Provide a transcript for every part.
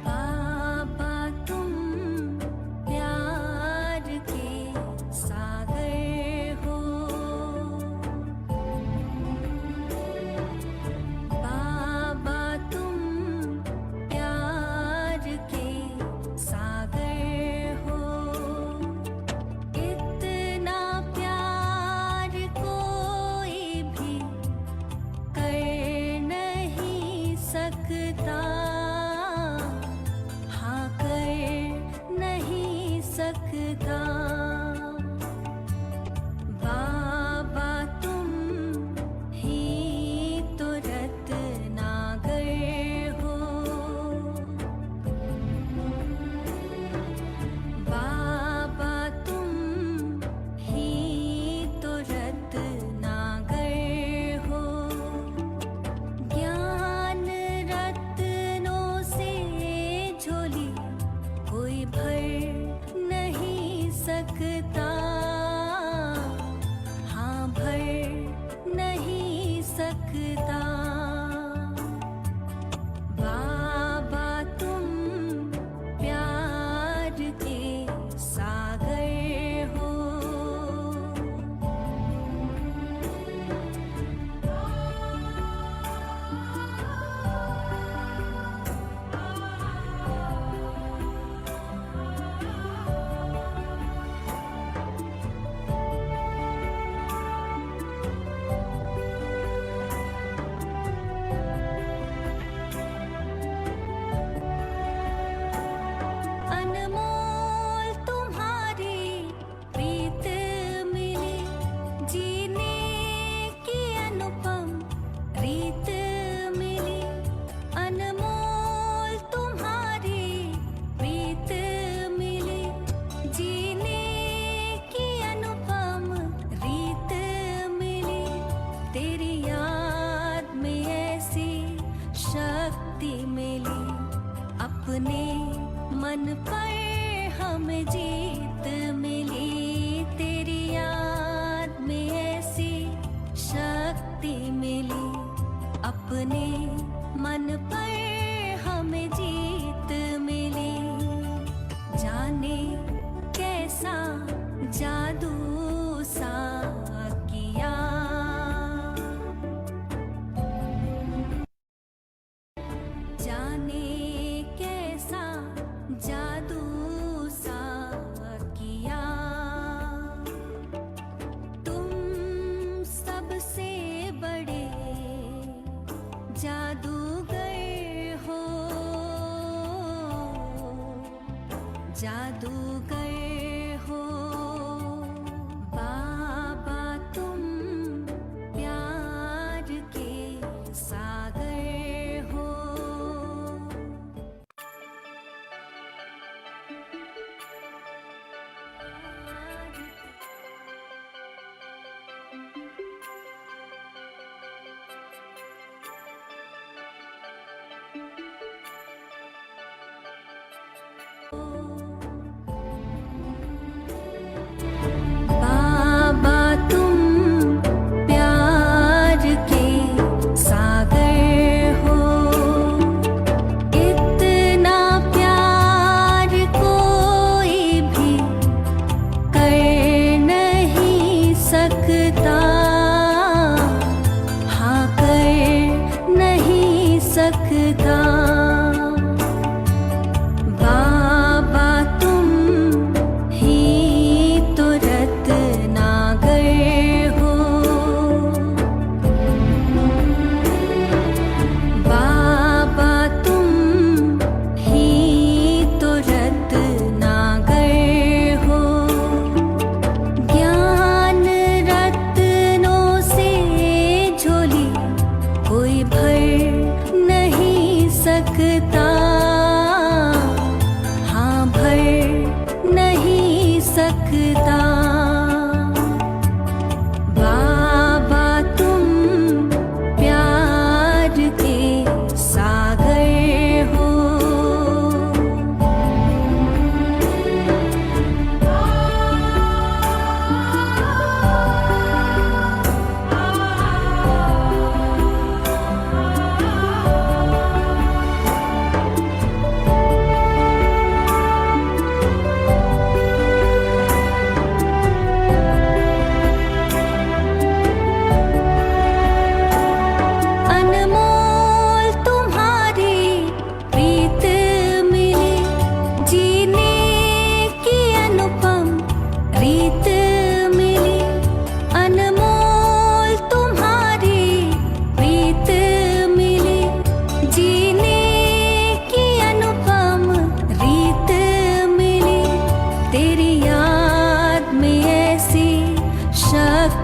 बाबा तुम प्यार के सागर हो। बाबा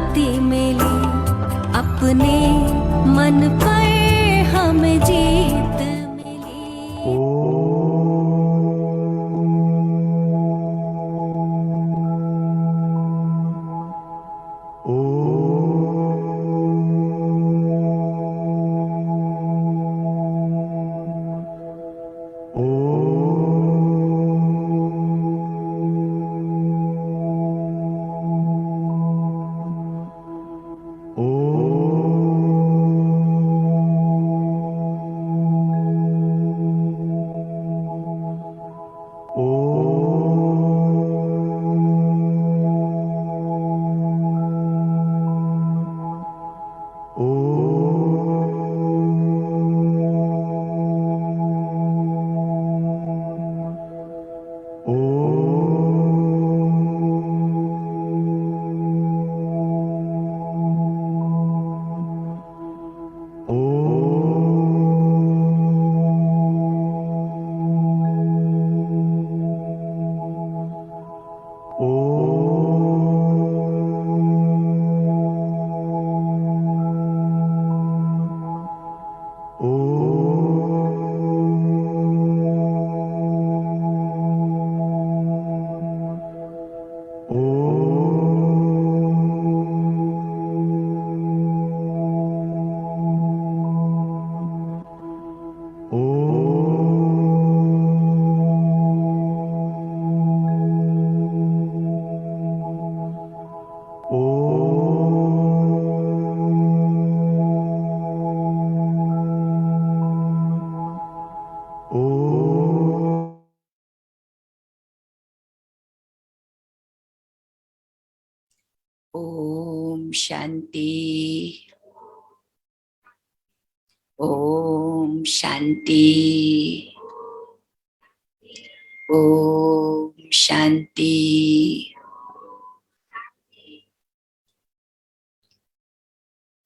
शांति मिली, अपने मन पर हमें जीत मिली। ओम शांति, ओम शांति, ओम शांति।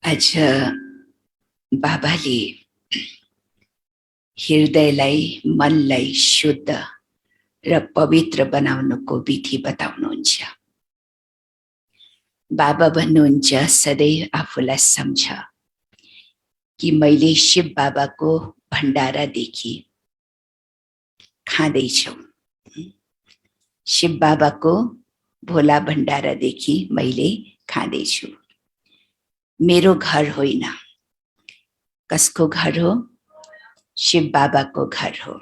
आज बाबाले हृदयलाई मनलाई शुद्ध र पवित्र बनाउनुको विधि बताउनुहुन्छ। बाबा भन्नुहुन्छ सदैव आफूलाई सम्झ कि मैले शिव बाबाको भण्डारादेखि खाँदैछु। शिव बाबाको भोला भण्डारादेखि मैले खाँदैछु। मेरो घर होइन। कसको घर हो? शिव बाबाको घर हो।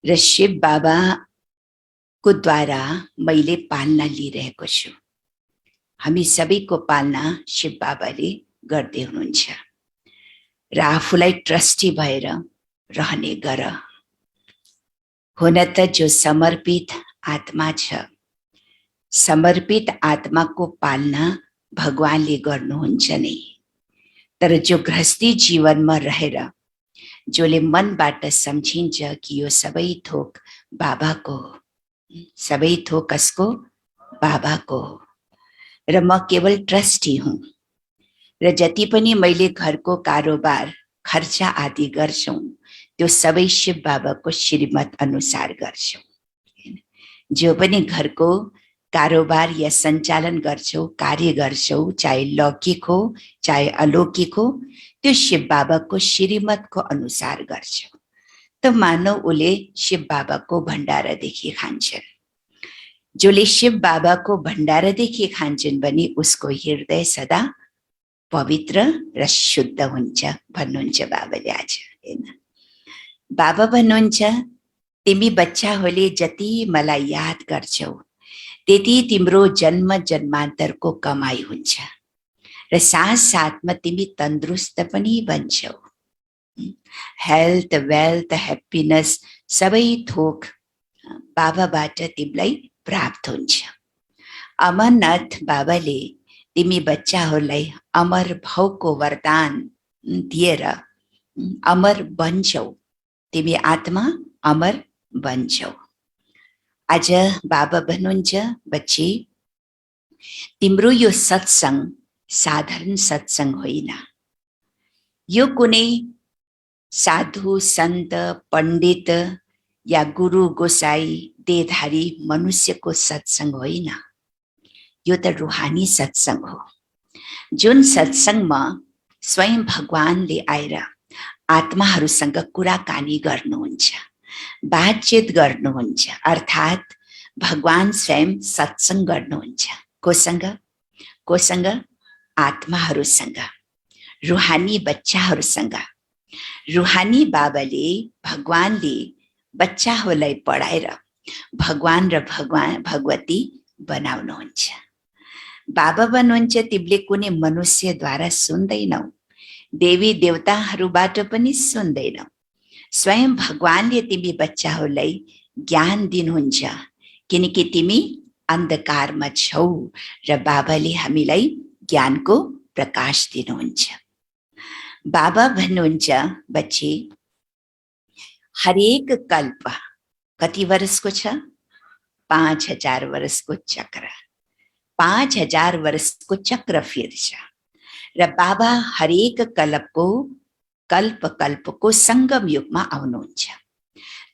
र शिव बाबाको द्वारा मैले पालना लिइरहेको छु। हामी सबैको पालना शिव बाबाले गर्दै हुनुहुन्छ र आफूलाई ट्रस्टी भएर रहने गर। हुन त जो समर्पित आत्मा छ, समर्पित आत्माको पालना भगवानले गर्नुहुन्छ नै। तर जो गृहस्थी जीवनमा रहेर जसले मनबाट सम्झिन्छ कि यो सबै थोक बाबाको हो, सबै थोक कसको? बाबाको हो र म केवल ट्रस्टी हुँ र जति पनि मैले घरको कारोबार खर्चा आदि गर्छौं त्यो सबै शिव बाबाको श्रीमत अनुसार गर्छौं। जो पनि घरको कारोबार या सञ्चालन गर्छौ, कार्य गर्छौ, चाहे लौकिक हो चाहे अलौकिक हो, त्यो शिव बाबाको श्रीमतको अनुसार गर्छौ। त मानव उले शिव बाबाको भण्डारादेखि खान्छन्। जसले शिव बाबाको भण्डारादेखि खान्छन् भने उसको हृदय सदा पवित्र र शुद्ध हुन्छ भन्नुहुन्छ बाबाले आज, हैन? बाबा भन्नुहुन्छ तिमी बच्चाहरूले जति मलाई याद गर्छौ त्यति तिम्रो जन्म जन्मान्तरको कमाई हुन्छ र साथसाथमा तिमी तन्दुरुस्त पनि बन्छौ। हेल्थ, वेल्थ, ह्याप्पिनेस सबै थोक बाबाबाट तिमीलाई प्राप्त हुन्छ। अमरनाथ बाबाले तिमी बच्चाहरूलाई अमर भवको वरदान दिएर अमर बन्छौ। तिमी आत्मा अमर बन्छौ। आज बाबा भन्नुहुन्छ बच्ची तिम्रो यो सत्संग साधारण सत्संग होइन। यो कुनै साधु सन्त पण्डित या गुरु गोसाई देहधारी मनुष्यको सत्संग होइन। यो त रुहानी सत्संग हो, जुन सत्संगमा स्वयं भगवानले आएर आत्माहरूसँग कुराकानी गर्नुहुन्छ, बातचित गर्नुहुन्छ, अर्थात् भगवान स्वयं सत्संग गर्नुहुन्छ। कोसँग? कोसँग? आत्माहरूसँग, रुहानी बच्चाहरूसँग। रुहानी बाबाले, भगवानले बच्चाहरूलाई पढाएर भगवान र भगवती बनाउनुहुन्छ। बाबा भन्नुहुन्छ तिमीले कुनै मनुष्यद्वारा सुन्दैनौ, देवी देवताहरूबाट पनि सुन्दैनौ, स्वयं भगवानले तिमी बच्चाहरूलाई ज्ञान दिनुहुन्छ, किनकि तिमी अन्धकारमा छौ र बाबाले हामीलाई ज्ञानको प्रकाश दिनुहुन्छ। बाबा भन्नुहुन्छ बच्चे, हरेक कल्प कति वर्षको छ? 5000 वर्षको चक्र। 5000 वर्षको चक्र फेर्छ र बाबा हरेक कल्पको संगम युगमा आउनुहुन्छ।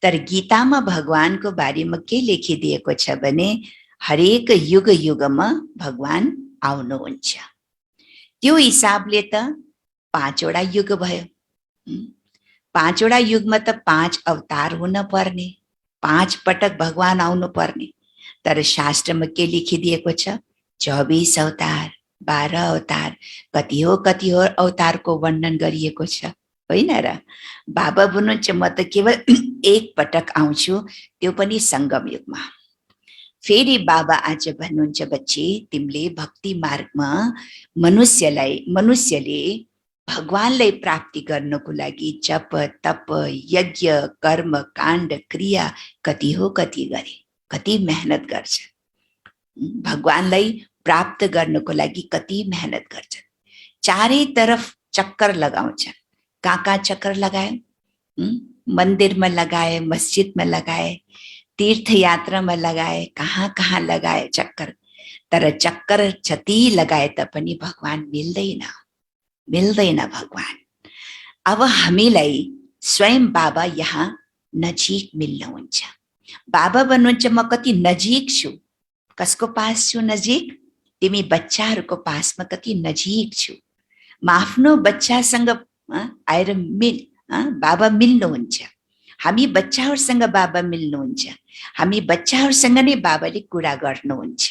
तर गीतामा भगवानको बारेमा के लेखिदिएको छ भने हरेक युग युगमा भगवान आउनुहुन्छ। त्यो हिसाबले त 5 वटा युग भयो। 5 वटा युगमा त 5 अवतार हुन पर्ने, 5 पटक भगवान आउनु पर्ने। तर शास्त्रमा के लेखिदिएको छ? 24 अवतार, 12 अवतार, कति हो अवतारको वर्णन गरिएको छ, होइन र? बाबा भन्नुहुन्छ म त केवल एक पटक आउँछु, त्यो पनि संगम युगमा। फेरि बाबा आज भन्नुहुन्छ बच्चे, तिमीले भक्ति मार्गमा मनुष्यले भगवानलाई प्राप्ति गर्नको लागि जप तप यज्ञ कर्म काण्ड क्रिया कति गरे, कति मेहनत गर्छ। भगवानलाई प्राप्त गर्नको लागि कति मेहनत गर्छ। चारै तरफ चक्कर लगाउँछ। कहाँ चक्कर लगाए? मन्दिरमा लगाए, मस्जिदमा लगाए, तीर्थ यात्रामा लगाए, कहाँ लगाए चक्कर। तर चक्कर जति लगाए तापनि भगवान मिल्दैन भगवान। अब हामीलाई स्वयं बाबा यहाँ नजिक मिल्नुहुन्छ। बाबा भन्नुहुन्छ म कति नजिक छु। कसको पास छु नजिक? तिमी बच्चाहरूको पासमा कति नजिक छु। म आफ्नो बच्चासँग आएर बाबा मिल्नुहुन्छ। हामी बच्चाहरूसँग बाबा मिल्नुहुन्छ। हामी बच्चाहरूसँग नै बाबाले कुरा गर्नुहुन्छ।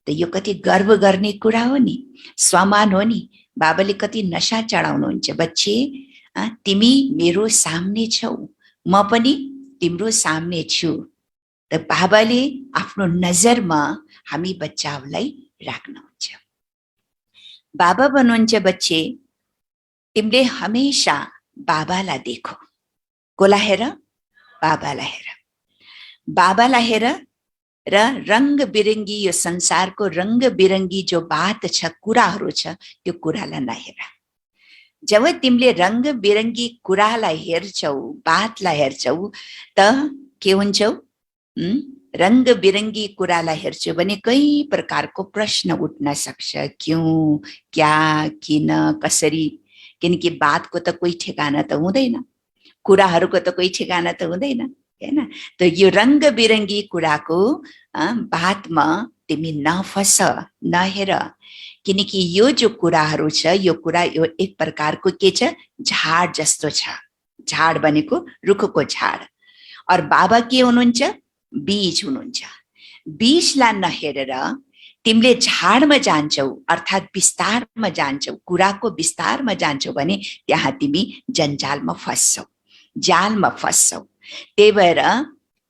त यो कति गर्व गर्ने कुरा हो नि, सम्मान हो नि। बाबाले कति नशा चढाउनुहुन्छ। बच्चे, तिमी मेरो सामने छौ, म पनि तिम्रो सामने छु। त बाबाले आफ्नो नजरमा हामी बच्चाहरूलाई राख्नुहुन्छ। बाबा भन्नुहुन्छ बच्चे, तिमीले हमेशा बाबालाई देखो। कोलाई हेर? बाबालाई हेर। बाबालाई हेर र रंग बिरंगी यो संसारको रंग बिरंगी जो बात छ, कुराहरू छ, त्यो कुरालाई नहेर। जब तिमीले रंग बिरंगी कुरालाई हेर्छौ, बातलाई हेर्छौ, त के हुन्छौ? रंग बिरंगी कुरालाई हेर्छौ भने कई प्रकारको प्रश्न उठ्न सक्छ। क्यों, क्या, किन, कसरी? किनकि बातको त कोही ठेगाना त हुँदैन, कुराहरूको त कोही ठेगाना त हुँदैन, हैन? त यो रंग बिरंगी कुराको बातमा तिमी नफस, नहेर। किनकि यो जो कुराहरू छ, यो कुरा यो एक प्रकारको के छ? झाड जस्तो छ। झाड भनेको रुखको झाड। और बाबा के हुनुहुन्छ? बीज हुनुहुन्छ। बीजलाई नहेरेर तिमीले झाडमा जान्छौ, अर्थात् विस्तारमा जान्छौ, कुराको विस्तारमा जान्छौ भने त्यहाँ तिमी जन्जालमा फस्छौ, जालमा फस्छौ। त्यही भएर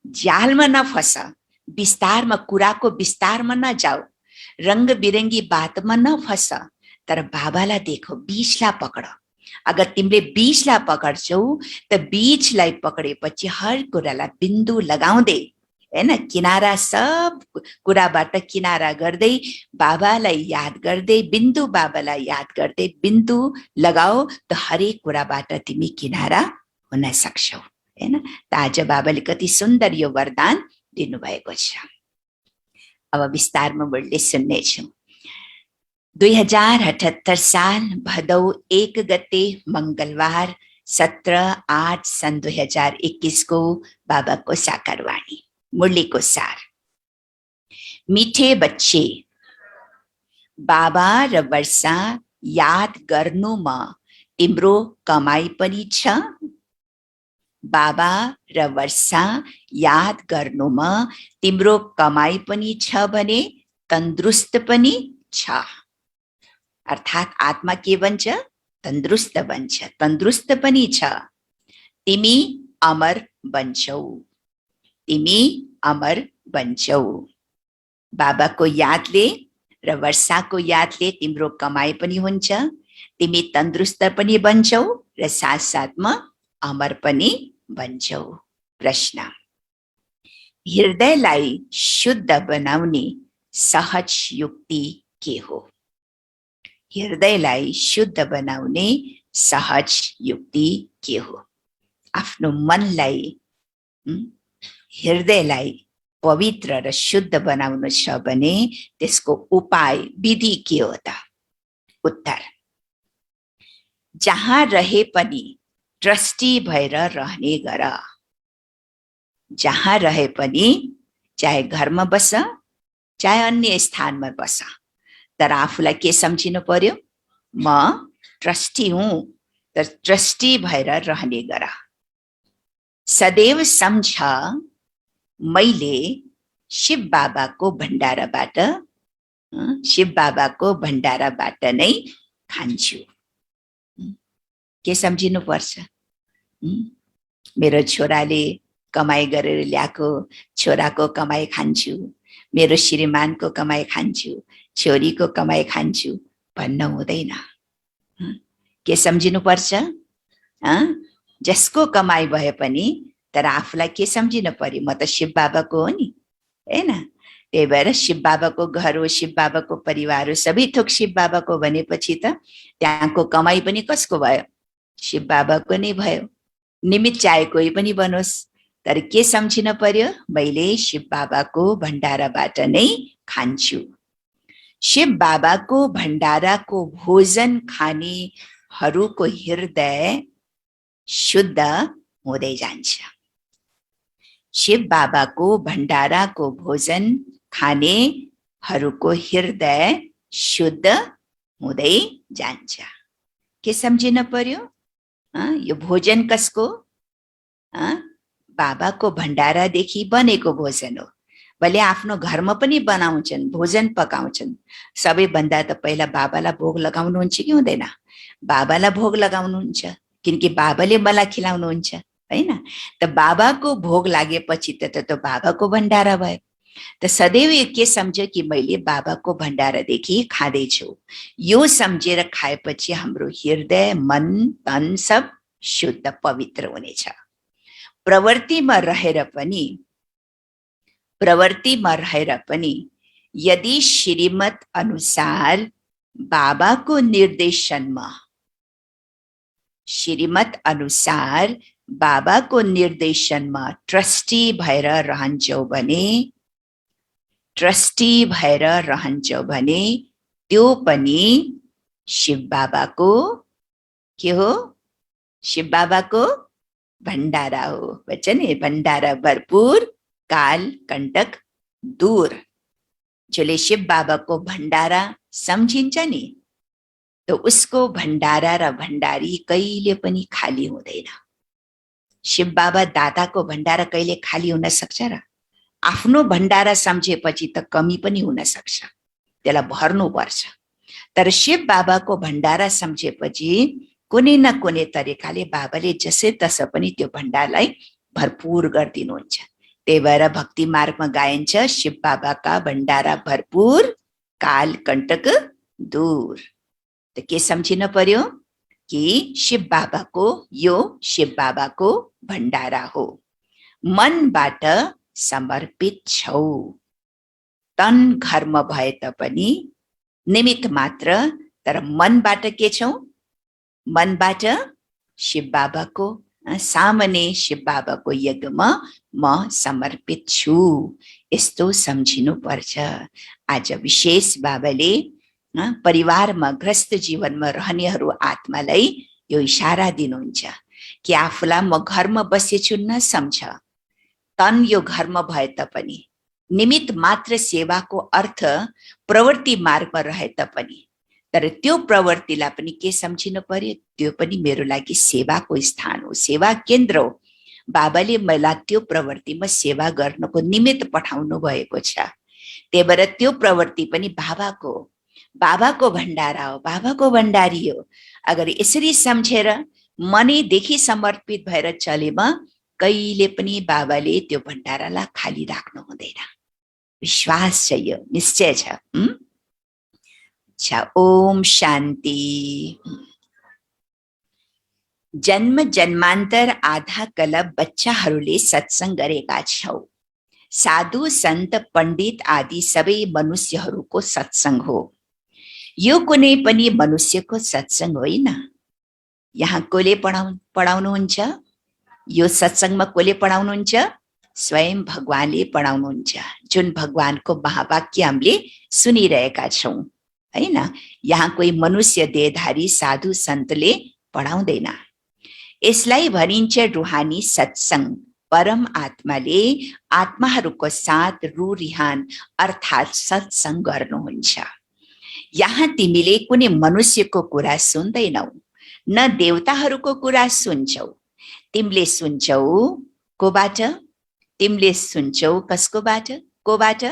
जालमा नफस, विस्तारमा, कुराको विस्तारमा नजाऊ, रंग बिरंगी बातमा नफस। तर बाबालाई देखो, बीजलाई पकड। अगर तिमीले बीजलाई पकड्छौ त बीजलाई पकडेपछि हर कुरालाई बिन्दु लगाउँदै, हैन, किनारा सब कुराबाट किनारा गर्दै बाबालाई याद गर्दै, बिन्दु बाबालाई याद गर्दै बिन्दु लगाओ त हरेक कुराबाट तिमी किनारा हुन सक्छौ, हैन? त आज बाबाले कति सुन्दर यो वरदान दिनुभएको छ। अब विस्तारमा बोल्दै सुन्नेछौँ। 2078 साल भदौ 1 गते मंगलवार 17/8 सन 2021 को बाबाको साकारवाणी। मुरली को सार। मीठे बच्चे, बाबा र वर्षा याद गर्नुमा तिम्रो कमाई पनि छ। बाबा र वर्षा याद गर्नुमा तिम्रो कमाई पनि छ भने तन्दुरुस्त पनि छ। अर्थात् आत्मा के बन्छ? तन्दुरुस्त बन्छ, तन्दुरुस्त पनि छ। तिमी अमर बन्छौ, तिमी अमर बन्छौ। बाबाको यादले र वर्षाको यादले तिम्रो कमाई पनि हुन्छ, तिमी तन्दुरुस्त पनि बन्छौ र साथसाथमा अमर पनि बन्छौ। प्रश्न, हृदयलाई शुद्ध बनाउने सहज युक्ति के हो? हृदयलाई शुद्ध बनाउने सहज युक्ति के हो? आफ्नो मनलाई, हृदयलाई पवित्र र शुद्ध बनाउनु छ भने त्यसको उपाय, विधि के हो त? उत्तर, जहाँ रहे पनि ट्रस्टी भएर रहने गर। जहाँ रहे पनि, चाहे घरमा बस चाहे अन्य स्थानमा बस, तर आफूलाई के सम्झिनु पर्यो? म ट्रस्टी हुँ, तर ट्रस्टी भएर रहने गर। सदैव सम्झ, मैले शिव बाबाको भण्डाराबाट, शिव बाबाको भण्डाराबाट नै खान्छु। के सम्झिनु पर्छ? मेरो छोराले कमाई गरेर ल्याएको छोराको कमाई खान्छु, मेरो श्रीमानको कमाई खान्छु, छोरीको कमाई खान्छु भन्न हुँदैन। के सम्झिनु पर्छ? जसको कमाई भए पनि तर आफूलाई के सम्झिनु पर्यो? म त शिव बाबाको हो नि, हैन? त्यही भएर शिव बाबाको घर हो, शिव बाबाको परिवार हो, सबै थोक शिव बाबाको भनेपछि त त्यहाँको कमाई पनि कसको भयो? शिव बाबाको नै भयो। निमित्त चाहे कोही पनि बनोस्, तर के सम्झिन पर्यो? मैले शिव बाबाको भण्डाराबाट नै खान्छु। शिव बाबाको भण्डाराको भोजन खानेहरूको हृदय शुद्ध हुँदै जान्छ। शिव बाबाको भण्डाराको भोजन खानेहरूको हृदय शुद्ध हुँदै जान्छ। के सम्झिन पर्यो? यो भोजन कसको? बाबाको भण्डारादेखि बनेको भोजन हो। भले आफ्नो घरमा पनि बनाउँछन्, भोजन पकाउँछन्, सबैभन्दा त पहिला बाबालाई भोग लगाउनुहुन्छ कि हुँदैन? बाबालाई भोग लगाउनुहुन्छ, किनकि बाबाले मलाई खिलाउनुहुन्छ, हैन? त बाबाको भोग लागेपछि त बाबाको भण्डारा भयो। त सदैव के सम्झ्यो कि मैले बाबाको भण्डारादेखि खाँदैछु। यो सम्झेर खाएपछि हाम्रो हृदय, मन, तन सब शुद्ध पवित्र हुनेछ। प्रवृत्तिमा रहेर पनि यदि श्रीमत अनुसार बाबाको निर्देशनमा, श्रीमत अनुसार बाबाको निर्देशनमा ट्रस्टी भएर रहन्छौ भने, ट्रस्टी भएर रहन्छौ भने त्यो पनि शिव बाबाको के हो? शिव बाबाको भण्डारा हो। भन्छ नि, भण्डारा भरपूर, काल कंटक दूर। जसले शिव बाबाको भण्डारा सम्झिन्छ नि, त उसको भण्डारा र भण्डारी कहिले पनि खाली हुँदैन। शिव बाबा दाताको भण्डारा कहिले खाली हुन सक्छ र? आफ्नो भण्डारा सम्झेपछि त कमी पनि हुन सक्छ, त्यसलाई भर्नुपर्छ। तर शिव बाबाको भण्डारा सम्झेपछि कुनै न कुनै तरिकाले बाबाले जसै तसै पनि त्यो भण्डारलाई भरपूर गरिदिनुहुन्छ। त्यही भएर भक्ति मार्गमा गाइन्छ, शिव बाबाका भण्डारा भरपूर, काल कंटक दूर। त के सम्झिन पर्यो? कि शिव बाबाको, यो शिव बाबाको भण्डारा हो। मनबाट समर्पित छौ। तन घरमा भए तापनि निमित्त मात्र, तर मनबाट के छौ? मनबाट शिव बाबाको सामने, शिव बाबाको यज्ञमा म समर्पित छु, यस्तो सम्झिनु पर्छ। आज विशेष बाबाले परिवारमा ग्रस्त जीवनमा रहनेहरू आत्मालाई यो इशारा दिनुहुन्छ कि आफूलाई म घरमा बसेछु न सम्झ। तन यो घरमा भए तापनि निमित्त मात्र सेवाको अर्थ प्रवृत्ति मार्गमा रहे तापनि, तर त्यो प्रवृत्तिलाई पनि के सम्झिनु पर्यो, त्यो पनि मेरो लागि सेवाको स्थान हो, सेवा केन्द्र हो। बाबाले मलाई त्यो प्रवृत्तिमा सेवा गर्नको निमित्त पठाउनु भएको छ। त्यही भएर त्यो प्रवृत्ति पनि बाबाको, बाबाको भण्डारा हो, बाबाको भण्डारी हो। अगर यसरी सम्झेर मनैदेखि समर्पित भएर चलेमा कहिले पनि बाबाले त्यो भण्डारालाई खाली राख्नु हुँदैन। विश्वास छ, यो निश्चय छ। अच्छा, ओम शान्ति। जन्म जन्मान्तर आधा कलप बच्चाहरूले सत्संग गरेका छौ। साधु सन्त पण्डित आदि सबै मनुष्यहरूको सत्संग हो। यो कुनै पनि मनुष्यको सत्संग होइन। यहाँ कोले पढाउनुहुन्छ? यो सत्संगमा कोले पढाउनुहुन्छ? स्वयं भगवानले पढाउनुहुन्छ, जुन भगवानको महावाक्य हामीले सुनिरहेका छौँ, हैन? यहाँ कोही मनुष्य देहधारी साधु सन्तले पढाउँदैन। यसलाई भनिन्छ रुहानी सत्संग। परम आत्माले आत्माहरूको साथ रुरिहान अर्थात् सत्संग गर्नुहुन्छ। यहाँ तिमीले कुनै मनुष्यको कुरा सुन्दैनौ, न देवताहरूको कुरा सुन्छौ। तिमीले सुन्छौ कोबाट? तिमीले सुन्छौ कसकोबाट? कोबाट?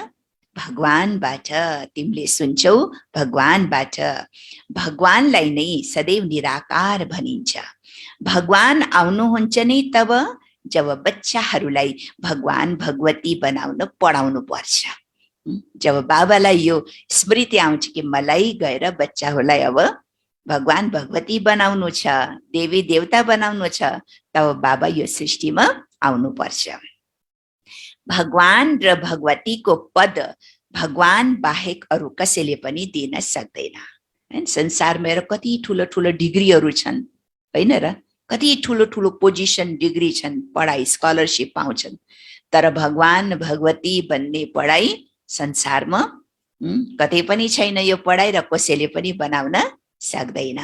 भगवानबाट। तिमीले सुन्छौ भगवानबाट। भगवानलाई नै सदैव निराकार भनिन्छ। भगवान आउनुहुन्छ नै तब जब बच्चाहरूलाई भगवान भगवती बनाउन पढाउनु पर्छ। जब बाबालाई यो स्मृति आउँछ कि मलाई गएर बच्चाहरूलाई अब भगवान भगवती बनाउनु छ, देवी देवता बनाउनु छ, तब बाबा यो सृष्टिमा आउनु पर्छ। भगवान र भगवतीको पद भगवान बाहेक अरू कसैले पनि दिन सक्दैन। संसारमा हेर कति ठुलो ठुलो डिग्रीहरू छन्, होइन र? कति ठुलो ठुलो पोजिसन डिग्री छन्, पढाइ स्कलरसिप पाउँछन्, तर भगवान भगवती बन्ने पढाइ संसारमा कतै पनि छैन। यो पढाइ र कसैले पनि बनाउन सक्दैन।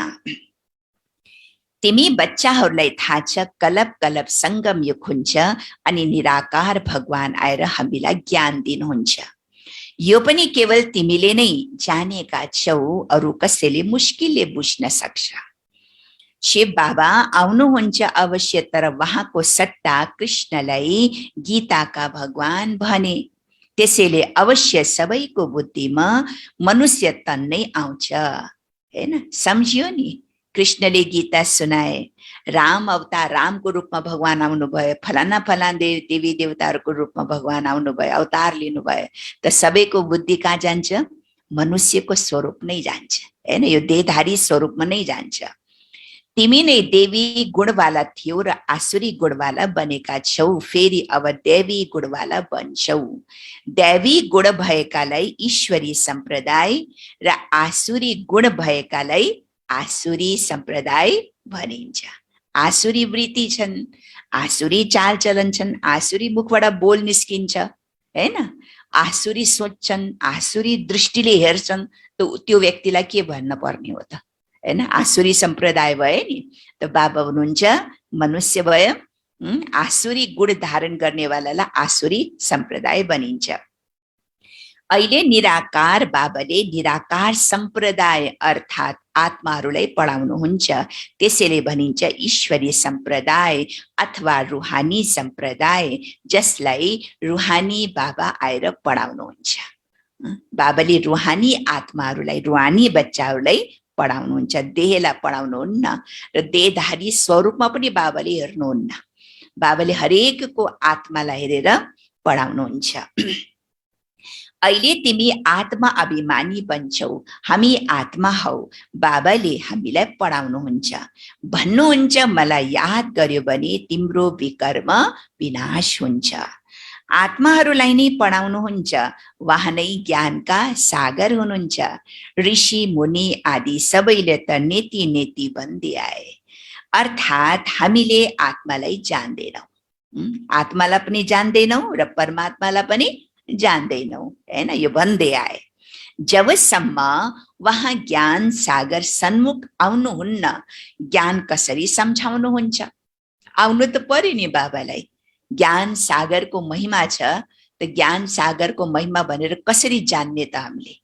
तिमी बच्चाहरूलाई थाहा छ कलप कलप संगम युग हुन्छ अनि निराकार भगवान आएर हामीलाई ज्ञान दिनुहुन्छ। यो पनि केवल तिमीले नै जानेका छौ, अरू कसैले मुस्किलले बुझ्न सक्छ। शिव बाबा आउनुहुन्छ अवश्य, तर उहाँको सट्टा कृष्णलाई गीताका भगवान भने। त्यसैले अवश्य सबैको बुद्धिमा मनुष्य तन नै आउँछ, हैन? सम्झियो नि, कृष्णले गीता सुनाए, राम अवतार रामको रूपमा भगवान आउनुभयो, फलाना फलाना देवी देवताहरूको रूपमा भगवान आउनुभयो, अवतार लिनुभयो, त सबैको बुद्धि कहाँ जान्छ? मनुष्यको स्वरूप नै जान्छ, हैन? यो देहधारी स्वरूपमा नै जान्छ। तिमी नै देवी गुणवाला थियौ र आसुरी गुणवाला बनेका छौ, फेरि अब देवी गुणवाला बन्छौ। दैवी गुण भएकालाई ईश्वरी सम्प्रदाय र आसुरी गुण भएकालाई आसुरी सम्प्रदाय भनिन्छ। आसुरी वृत्ति छन्, आसुरी चालचलन छन्, आसुरी मुखबाट बोल निस्किन्छ, हैन? आसुरी सोच्छन्, आसुरी दृष्टिले हेर्छन्, त त्यो व्यक्तिलाई के भन्न पर्ने हो त, हैन? आसुरी सम्प्रदाय भयो नि, त बाबा हुनुहुन्छ मनुष्य भयो, आसुरी गुण धारण गर्नेवालालाई आसुरी सम्प्रदाय बनिन्छ। अहिले निराकार बाबाले निराकार सम्प्रदाय अर्थात् आत्माहरूलाई पढाउनुहुन्छ। त्यसैले भनिन्छ ईश्वरी सम्प्रदाय अथवा रुहानी सम्प्रदाय, जसलाई रुहानी बाबा आएर पढाउनुहुन्छ। बाबाले रुहानी आत्माहरूलाई, रुहानी बच्चाहरूलाई पढाउनुहुन्छ, देहलाई पढाउनुहुन्न र देहधारी स्वरूपमा पनि बाबाले हेर्नुहुन्न। बाबाले हरेकको आत्मालाई हेरेर पढाउनुहुन्छ। अहिले तिमी आत्मा अभिमानी बन्छौ, हामी आत्मा हौ, बाबाले हामीलाई पढाउनुहुन्छ। भन्नुहुन्छ मलाई याद गर्यो भने तिम्रो विकर्म विनाश हुन्छ। आत्माहरूलाई नै पढाउनुहुन्छ, उहाँ नै ज्ञानका सागर हुनुहुन्छ। ऋषि मुनि आदि सबैले त नेति नेति भन्दै आए, अर्थात् हामीले आत्मालाई जान्दैनौँ, आत्मालाई पनि जान्दैनौँ र परमात्मालाई पनि जान्दैनौँ, हैन? यो भन्दै आए। जबसम्म उहाँ ज्ञान सागर सन्मुख आउनुहुन्न, ज्ञान कसरी सम्झाउनुहुन्छ? आउनु त पर्यो नि बाबालाई। ज्ञान सागरको महिमा छ, त ज्ञान सागरको महिमा भनेर कसरी जान्ने त हामीले?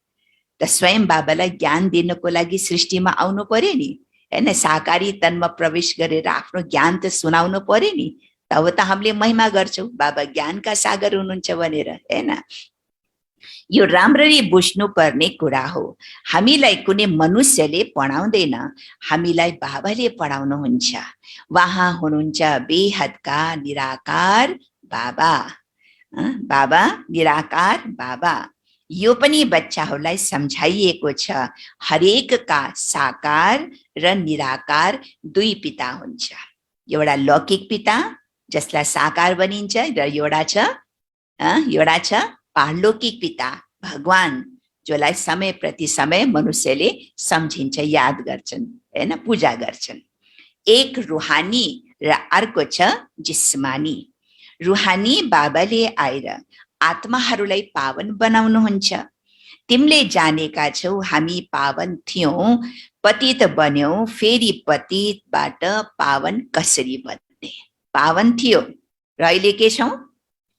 त स्वयं बाबालाई ज्ञान दिनको लागि सृष्टिमा आउनु पर्यो नि, हैन? साकारी तनमा प्रवेश गरेर आफ्नो ज्ञान त सुनाउनु पर्यो नि, तब त हामीले महिमा गर्छौँ बाबा ज्ञानका सागर हुनुहुन्छ भनेर, हैन? यो राम्ररी बुझ्नु पर्ने कुरा हो। हामीलाई कुनै मनुष्यले पढाउँदैन, हामीलाई बाबाले पढाउनुहुन्छ। वहाँ हुनुहुन्छ बेहदका निराकार बाबा। बाबा निराकार बाबा। यो पनि बच्चाहरूलाई सम्झाइएको छ, हरेकका साकार र निराकार दुई पिता हुन्छ। एउटा लौकिक पिता जसलाई साकार बनिन्छ र एउटा छ पारलौकिक पिता भगवान, जसलाई समय प्रति समय मनुष्यले सम्झिन्छ, याद गर्छन्, हैन? पूजा गर्छन्। एक रुहानी र अर्को छ जिस्मानी। रुहानी बाबाले आएर आत्माहरूलाई पावन बनाउनुहुन्छ। तिमीले जानेका छौ हामी पावन थियौं, पतित बन्यौं, फेरि पतितबाट पावन कसरी बन्ने? पावन थियो र अहिले के छौं?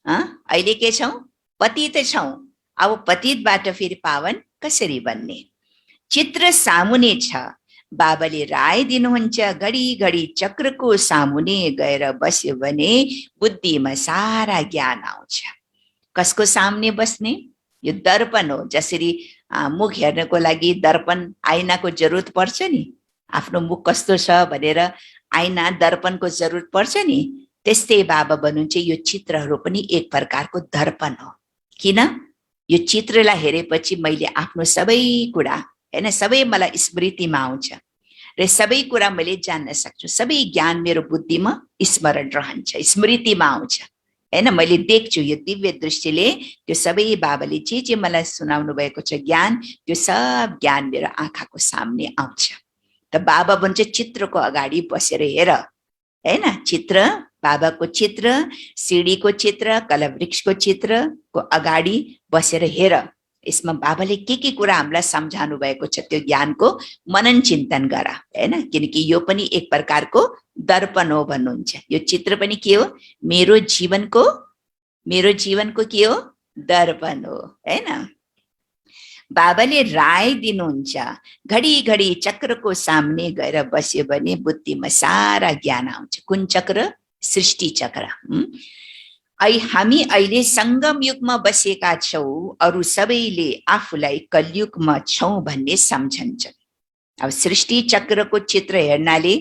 अहिले के छौं? पतित छौं। अब पतितबाट फेरि पावन कसरी बन्ने? चित्र सामुने छ, बाबाले राय दिनुहुन्छ, घडी घडी चक्रको सामुने गएर बस्यो भने बुद्धिमा सारा ज्ञान आउँछ। कसको सामने बस्ने? यो दर्पण हो। जसरी मुख हेर्नको लागि दर्पण आइनाको जरुरत पर्छ नि, आफ्नो मुख कस्तो छ भनेर आइना दर्पणको जरुरत पर्छ नि, त्यस्तै बाबा भन्नुहुन्छ यो चित्रहरू पनि एक प्रकारको दर्पण हो। किन? यो चित्रलाई हेरेपछि मैले आफ्नो सबै कुरा, हैन, सबै मलाई स्मृतिमा आउँछ र सबै कुरा मैले जान्न सक्छु। सबै ज्ञान मेरो बुद्धिमा स्मरण रहन्छ, स्मृतिमा आउँछ, हैन? मैले देख्छु यो दिव्य दृष्टिले, त्यो सबै बाबाले जे मलाई सुनाउनु भएको छ ज्ञान, त्यो सब ज्ञान मेरो आँखाको सामने आउँछ। त बाबा भन्छ चित्रको अगाडि बसेर हेर, हैन? चित्र, बाबाको चित्र, सिडीको चित्र, कलवृक्षको चित्रको अगाडि बसेर हेर। यसमा बाबाले के कुरा हामीलाई सम्झाउनु भएको छ त्यो ज्ञानको मनन चिन्तन गर, हैन? किनकि यो पनि एक प्रकारको दर्पण हो भन्नुहुन्छ। यो चित्र पनि के हो? मेरो जीवनको के हो? दर्पण हो, हैन? बाबाले राय दिनुहुन्छ, घडी घडी चक्रको सामने गएर बस्यो भने बुद्धिमा सारा ज्ञान आउँछ। कुन चक्र? सृष्टि चक्र। हामी अहिले संगम युगमा बसेका छौं, अरु सबैले आफूलाई कलयुगमा छौं भन्ने सम्झन्छन्। अब सृष्टि चक्रको चित्र हेर्नाले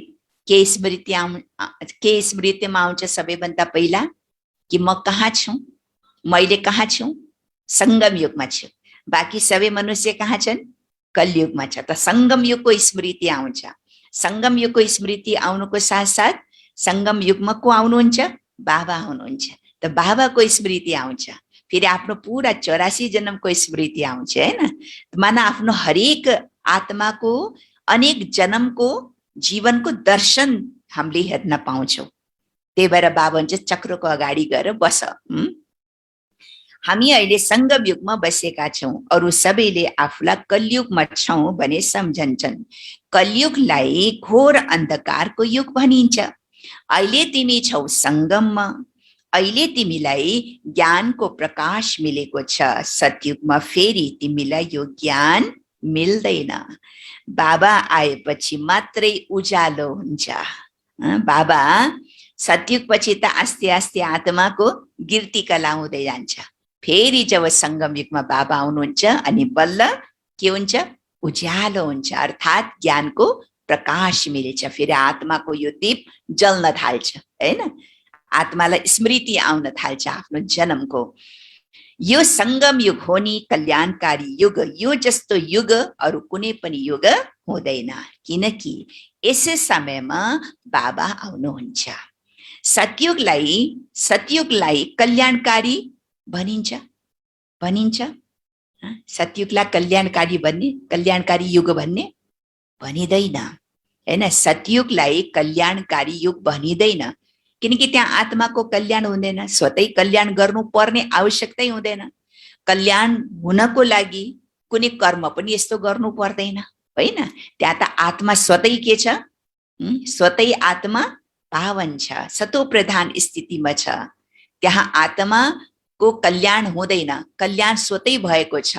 के स्मृतिमा आउँछ? सबैभन्दा पहिला कि म कहाँ छु, मैले कहाँ छु? संगम युगमा छु। बाँकी सबै मनुष्य कहाँ छन्? कलयुगमा छ। त संगम युगको स्मृति आउँछ। संगम युगको स्मृति आउनुको साथसाथ संगम युगमा को आउनुहुन्छ? बाबा हुनुहुन्छ। त बाबाको स्मृति आउँछ। फेरि आफ्नो पुरा 84 जन्मको स्मृति आउँछ, हैन? माना आफ्नो हरेक आत्माको अनेक जन्मको जीवनको दर्शन हामीले हेर्न पाउँछौँ। त्यही भएर बाबा भन्छ चक्रको अगाडि गएर बस। हामी अहिले संगम युगमा बसेका छौं, अरु सबैले आफूलाई कलयुगमा छौं भने सम्झन्छन्। कलयुगलाई घोर अन्धकारको युग भनिन्छ। अहिले तिमी छौ संगममा, अहिले तिमीलाई ज्ञानको प्रकाश मिलेको छ। सतयुगमा फेरि तिमीलाई यो ज्ञान मिल्दैन। बाबा आएपछि मात्रै उज्यालो हुन्छ। बाबा सतयुगपछि त आस्ते आस्ते आत्माको गिर्ती कला हुँदै जान्छ। फेरि जब संगम युगमा बाबा आउनुहुन्छ अनि बल्ल के हुन्छ? उज्यालो हुन्छ, अर्थात् ज्ञानको प्रकाश मिलेछ। फेरि आत्माको यो दीप जल्न थाल्छ, हैन? आत्मालाई स्मृति आउन थाल्छ आफ्नो जन्मको। यो संगम युग हो नि कल्याणकारी युग। यो जस्तो युग अरु कुनै पनि युग हुँदैन, किनकि यस समयमा बाबा आउनुहुन्छ। सतयुगलाई कल्याणकारी भनिन्छ। सतयुगलाई कल्याणकारी युग भन्ने भनिँदैन, हैन? सतयुगलाई कल्याणकारी युग भनिँदैन, किनकि त्यहाँ आत्माको कल्याण हुँदैन। स्वतै कल्याण गर्नुपर्ने आवश्यकतै हुँदैन। कल्याण हुनको लागि कुनै कर्म पनि यस्तो गर्नु पर्दैन, होइन? त्यहाँ त आत्मा स्वतै के छ? स्वतै आत्मा पावन छ, सतो प्रधान स्थितिमा छ। त्यहाँ आत्मा को कल्याण हुँदैन, कल्याण स्वतै भएको छ।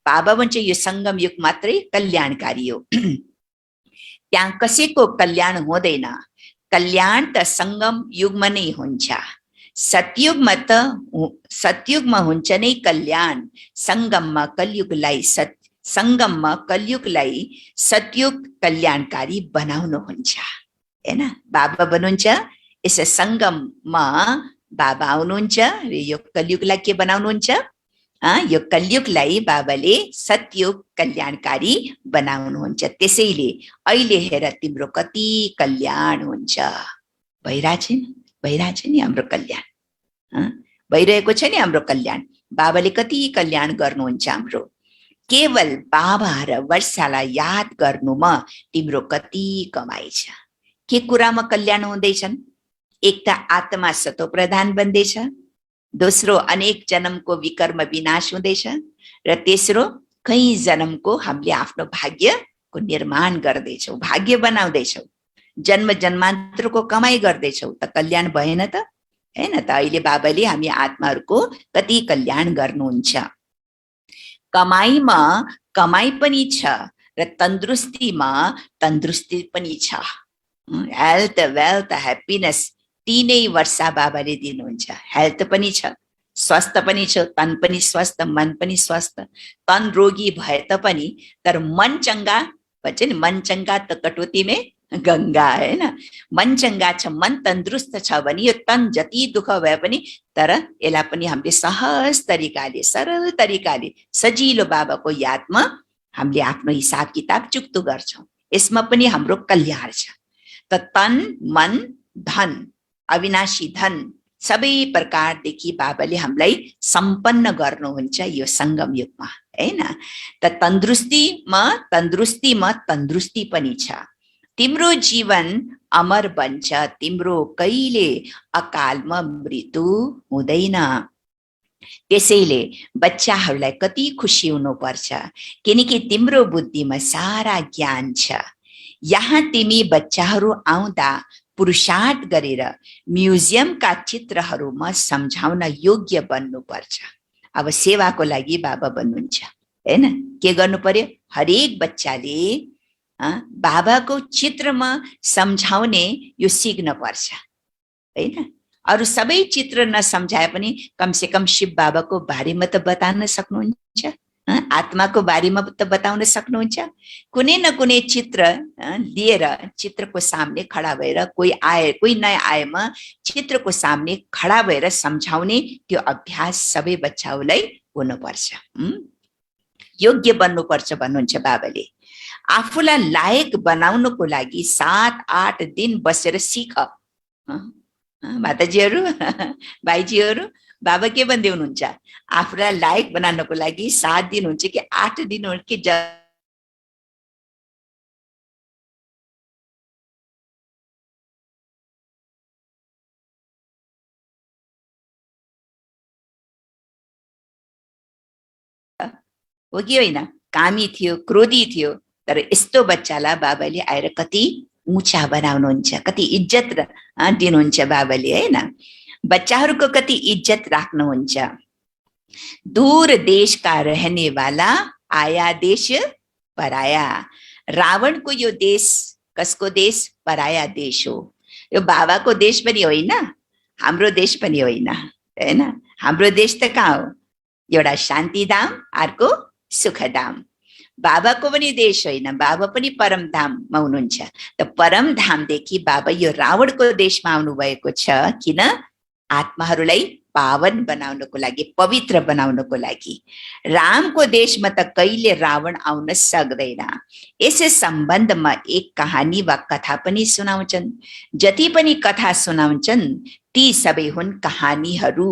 बाबा भन्छ यो संगम युग मात्रै कल्याणकारी हो। त्यहाँ कसैको कल्याण हुँदैन, कल्याण त संगम युगमा नै हुन्छ। सतयुगमा हुन्छ नै कल्याण, संगममा कलियुगलाई सतयुग कल्याणकारी बनाउनुहुन्छ, हैन? बाबा भन्नुहुन्छ यस संगममा बाबा आउनुहुन्छ, यो कलियुगलाई के बनाउनुहुन्छ? यो कलियुगलाई बाबाले सतयुग कल्याणकारी बनाउनुहुन्छ। त्यसैले अहिले हेर तिम्रो कति कल्याण हुन्छ। भइरहेछ नि हाम्रो कल्याण, भइरहेको छ नि हाम्रो कल्याण। बाबाले कति कल्याण गर्नुहुन्छ हाम्रो। केवल बाबा र वर्षालाई याद गर्नुमा तिम्रो कति कमाइ छ। के कुरामा कल्याण हुँदैछन्? एक त आत्मा सतो प्रधान बन्दैछ, दोस्रो अनेक जन्मको विकर्म विनाश हुँदैछ, र तेस्रो कई जन्मको हामीले आफ्नो भाग्यको निर्माण गर्दैछौँ, भाग्य बनाउँदैछौँ, जन्म जन्मान्तरको कमाई गर्दैछौँ। त कल्याण भएन त? हैन त? अहिले बाबाले हामी आत्माहरूको कति कल्याण गर्नुहुन्छ। कमाईमा कमाई पनि छ र तन्दुरुस्तीमा तन्दुरुस्ती पनि छ। हेल्थ, वेल्थ, ह्याप्पिनेस तीनै वर्षा बाबाले दिनुहुन्छ। हेल्थ पनि छ, स्वास्थ्य पनि छ, तन पनि स्वस्थ, मन पनि स्वस्थ। तन रोगी भए तापनि तर मन चंगा भन्छ नि, मन चंगा त कटौती में गंगा, हैन? मन चंगा छ, मन तन्दुरुस्त छ भने यो तन जति दुःख भए पनि तर यसलाई पनि हामीले सहज तरिकाले, सरल तरिकाले, सजिलो बाबाको यादमा हामीले आफ्नो हिसाब किताब चुक्तो गर्छौं। यसमा पनि हाम्रो कल्याण छ। त तन, मन, धन, अविनाशी धन सबै प्रकारदेखि बाबाले हामीलाई सम्पन्न गर्नुहुन्छ यो संगम युगमा, हैन? त तन्दुरुस्तीमा तन्दुरुस्ती पनि छ। तिम्रो जीवन अमर बन्छ, तिम्रो कहिले अकालमा मृत्यु हुँदैन। त्यसैले बच्चाहरूलाई कति खुसी हुनुपर्छ, किनकि तिम्रो बुद्धिमा सारा ज्ञान छ। यहाँ तिमी बच्चाहरू आउँदा पुरुषार्थ गरेर म्युजियमका चित्रहरूमा सम्झाउन योग्य बन्नुपर्छ। अब सेवाको लागि बाबा बन्नुहुन्छ, हैन? के गर्नु पर्यो? हरेक बच्चाले बाबाको चित्रमा सम्झाउने यो सिक्न पर्छ, हैन? अरू सबै चित्र नसम्झाए पनि कमसे कम शिव बाबाको बारेमा त बताउन सक्नुहुन्छ, आत्माको बारेमा त बताउन सक्नुहुन्छ। कुनै न कुनै चित्र लिएर चित्रको सामने खडा भएर, कोही नयाँ आएमा चित्रको सामने खडा भएर सम्झाउने त्यो अभ्यास सबै बच्चाहरूलाई हुनुपर्छ। योग्य बन्नुपर्छ भन्नुहुन्छ बाबाले। आफूलाई लायक बनाउनको लागि 7-8 दिन बसेर सिक। माताजीहरू, भाइजीहरू, बाबा के भन्दै हुनुहुन्छ? आफूलाई लायक बनाउनको लागि 7 दिन हुन्छ कि 8 दिन हुन्छ कि हो कि होइन? कामी थियो, क्रोधी थियो, तर यस्तो बच्चालाई बाबाले आएर कति ऊंचा बनाउनुहुन्छ, कति इज्जत दिनुहुन्छ बाबाले, हैन? बच्चाहरूको कति इज्जत राख्नुहुन्छ। दूर देश का रहने वाला आया देश पराया। रावण को यो देश कसको देश? पराया देश हो। यो बाबाको देश पनि होइन, हाम्रो देश पनि होइन, हैन? हाम्रो देश त कहाँ हो? एउटा शान्तिधाम, अर्को सुखधाम। बाबाको पनि देश होइन, बाबा पनि परमधाममा हुनुहुन्छ। त परमधामदेखि बाबा यो रावणको देशमा आउनु भएको छ। किन? आत्माहरूलाई पावन बनाउनको लागि, पवित्र बनाउनको लागि। रामको देशमा त कहिले रावण आउन सक्दैन। यस सम्बन्धमा एक कहानी वा कथा पनि सुनाउँछन्। जति पनि कथा सुनाउँछन् ती सबै हुन् कहानीहरू।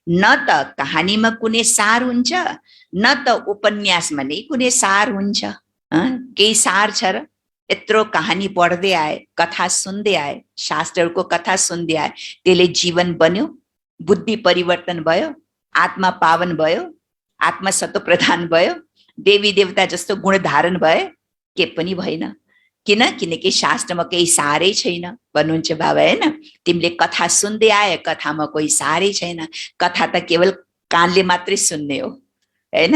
न त कहानीमा कुनै सार हुन्छ, न त उपन्यासमा नै कुनै सार हुन्छ। केही सार छ र? यत्रो कहानी पढ्दै आए, कथा सुन्दै आए, शास्त्रहरूको कथा सुन्दै आए, त्यसले जीवन बन्यो, बुद्धि परिवर्तन भयो, आत्मा पावन भयो, आत्मा सतो प्रधान भयो, देवी देवता जस्तो गुण धारण भए? के पनि भएन। किनकि शास्त्रमा केही सारै छैन भन्नुहुन्छ बाबा होइन। तिमीले कथा सुन्दै आए, कथामा कोही सारै छैन। कथा त केवल कानले मात्रै सुन्ने हो होइन,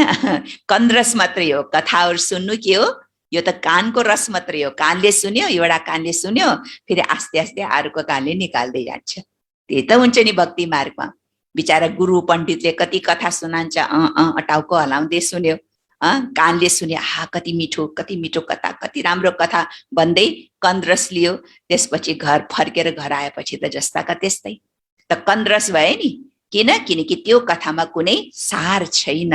कन्दरस मात्रै हो। कथाहरू सुन्नु के हो, यो त कानको रस मात्रै हो। कानले सुन्यो, एउटा कानले सुन्यो, फेरि आस्ते आस्ते अर्को कानले निकाल्दै जान्छ। त्यही त हुन्छ नि भक्ति मार्गमा। बिचारा गुरु पण्डितले कति कथा सुनान्छ, टाउको हलाउँदै सुन्यो, कानले सुन्यो, कति मिठो कथा, कति राम्रो कथा भन्दै कन्दरस लियो। त्यसपछि घर फर्केर घर आएपछि त जस्ताका त्यस्तै त कन्दरस भयो नि। किनकि त्यो कथामा कुनै सार छैन।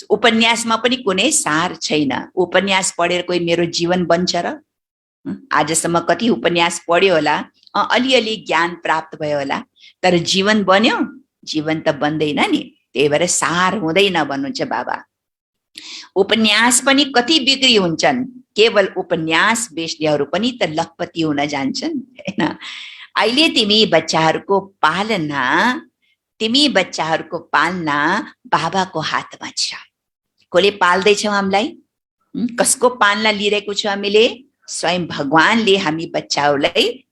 उपन्यासमा पनि कुनै सार छैन। उपन्यास पढेर कोही मेरो जीवन बन्छ र? आजसम्म कति उपन्यास पढ्यो होला, अलिअलि ज्ञान प्राप्त भयो होला, तर जीवन बन्यो? जीवन त बन्दैन नि। त्यही भएर सार हुँदैन भन्नुहुन्छ बाबा। उपन्यास पनि कति बिक्री हुन्छन्, केवल उपन्यास बेच्नेहरू पनि त लखपति हुन जान्छन् हैन। अहिले तिमी बच्चाहरूको पालना बाबाको हातमा छ। कसले पाल्दैछौँ हामीलाई? कसको पालना लिइरहेको छौँ हामीले? स्वयं भगवानले हामी बच्चाहरूलाई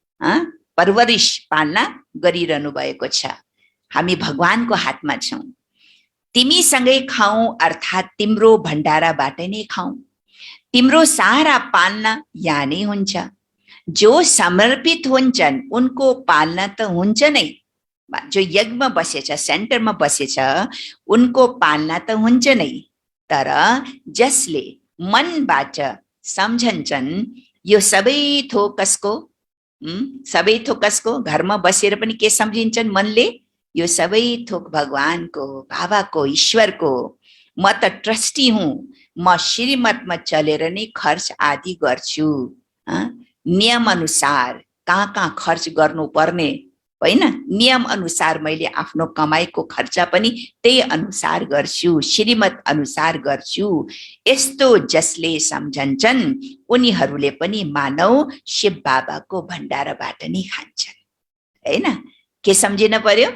परवरिश पालना गरिरहनु भएको छ। हामी भगवानको हातमा छौँ। तिमीसँगै खाऊ अर्थात् तिम्रो भण्डाराबाट नै खाऊ। तिम्रो सारा पालना यहाँ नै हुन्छ। जो समर्पित हुन्छन् उनको पालना त हुन्छ नै। जो यज्ञमा बसेछ, सेन्टरमा बसेछ, उनको पालना त हुन्छ नै। तर जसले मनबाट सम्झन्छन् यो सबै थोक कसको घरमा बसेर पनि के सम्झिन्छन् मनले? यो सबै थोक भगवानको, बाबाको, ईश्वरको। म त ट्रस्टी हुँ, म श्रीमतमा चलेर नै खर्च आदि गर्छु। नियम अनुसार कहाँ खर्च गर्नुपर्ने होइन, नियम अनुसार मैले आफ्नो कमाईको खर्च पनि त्यही अनुसार गर्छु, श्रीमत अनुसार गर्छु। यस्तो जसले सम्झन्छन् उनीहरूले पनि मानव शिव बाबाको भण्डाराबाट नै खान्छन् हैन। के सम्झिन पर्यो?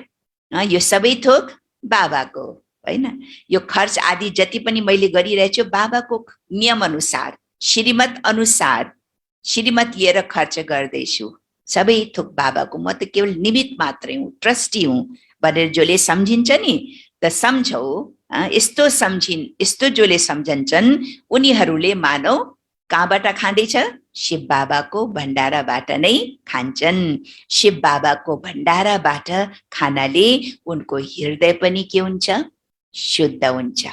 यो सबै थोक बाबाको होइन। यो खर्च आदि जति पनि मैले गरिरहेछु बाबाको नियम अनुसार, श्रीमत अनुसार, श्रीमत लिएर खर्च गर्दैछु। सबै थोक बाबाको, म त केवल निमित्त मात्रै हुँ, ट्रस्टी हुँ भनेर जसले सम्झिन्छ नि त सम्झौ। यस्तो जसले सम्झन्छन् उनीहरूले मानव कहाँबाट खाँदैछ? शिव बाबाको भण्डाराबाट नै खान्छन्। शिव बाबाको भण्डाराबाट खानाले उनको हृदय पनि के हुन्छ? शुद्ध हुन्छ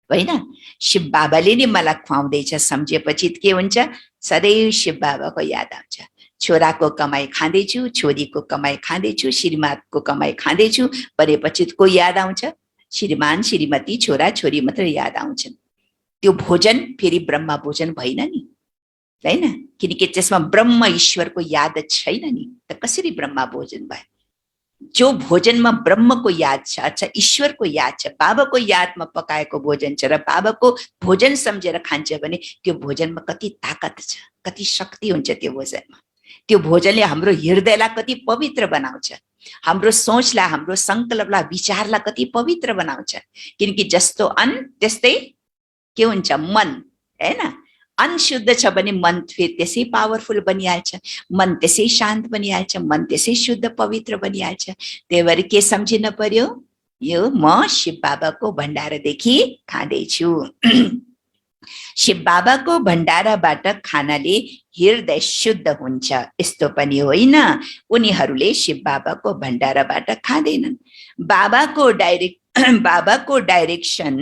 होइन। शिव बाबाले नै मलाई खुवाउँदैछ सम्झेपछि के हुन्छ? सदैव शिव बाबाको याद आउँछ। छोराको कमाई खाँदैछु, छोरीको कमाई खाँदैछु, श्रीमानको कमाई खाँदैछु भनेपछि को याद आउँछ? श्रीमान, श्रीमती, छोरा छोरी मात्र याद आउँछन्। त्यो भोजन फेरि ब्रह्म भोजन भएन नि हैन, किनकि त्यसमा ब्रह्म ईश्वरको याद छैन नि त कसरी ब्रह्म भोजन भयो? जो भोजनमा ब्रह्मको याद छ, अच्छा ईश्वरको याद छ, बाबाको यादमा पकाएको भोजन छ र बाबाको भोजन सम्झेर खान्छ भने त्यो भोजनमा कति ताकत छ, कति शक्ति हुन्छ त्यो भोजनमा। त्यो भोजनले हाम्रो हृदयलाई कति पवित्र बनाउँछ, हाम्रो सोचलाई, हाम्रो संकल्पलाई, विचारलाई कति पवित्र बनाउँछ। किनकि जस्तो अन्न त्यस्तै के हुन्छ मन हैन। अन्न शुद्ध छ भने मन फेरि त्यसै पावरफुल बनिहाल्छ, मन त्यसै शान्त बनिहाल्छ, मन त्यसै शुद्ध पवित्र बनिहाल्छ। त्यही भएर के सम्झिन पर्यो? यो म शिव बाबाको भण्डारादेखि खाँदैछु। शिव बाबाको भण्डाराबाट खानाले हृदय शुद्ध हुन्छ यस्तो पनि होइन। उनीहरूले शिव बाबाको भण्डाराबाट खाँदैनन्। बाबाको डाइरेक्सन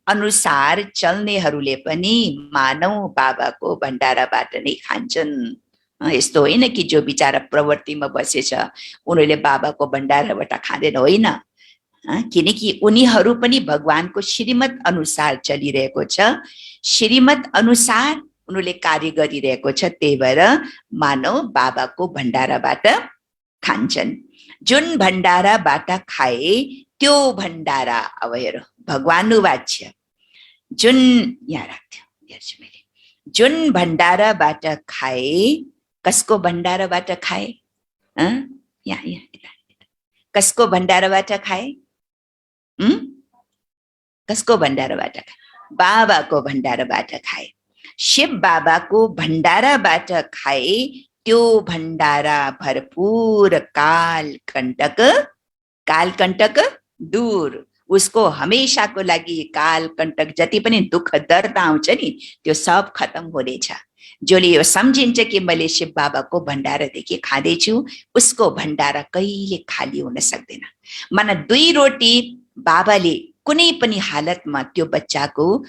अनुसार चल्नेहरूले पनि मानव बाबाको भण्डाराबाट नै खान्छन्। यस्तो होइन कि जो बिचारा प्रवृत्तिमा बसेछ उनीहरूले बाबाको भण्डाराबाट खाँदैन, होइन। किनकि उनीहरू पनि भगवानको श्रीमत अनुसार चलिरहेको छ, श्रीमत अनुसार उनीहरूले कार्य गरिरहेको छ। त्यही भएर मानव बाबाको भण्डाराबाट खान्छन्। जुन भण्डाराबाट खाए त्यो भण्डारा, अब हेर भगवान वाच्य, जुन यहाँ राख्थ्यो मैले, जुन भण्डाराबाट खाए, कसको भण्डाराबाट खाए? यहाँ कसको भण्डाराबाट खाए? कसको भण्डाराबाट खाए? बाबाको भण्डाराबाट खाए। शिव बाबाको भण्डाराबाट खाए त्यो भण्डारा भरपूर कालकण्टक दूर। उसको हमेशाको लागि कालकण्टक जति पनि दुःख दर्द आउँछ नि त्यो सब खत्म हुनेछ। जसले यो सम्झिन्छ कि मैले शिव बाबाको भण्डारादेखि खाँदैछु उसको भण्डारा कहिले खाली हुन सक्दैन। मन 2 रोटी बाबाले कुनै पनि हालतमा त्यो बच्चाको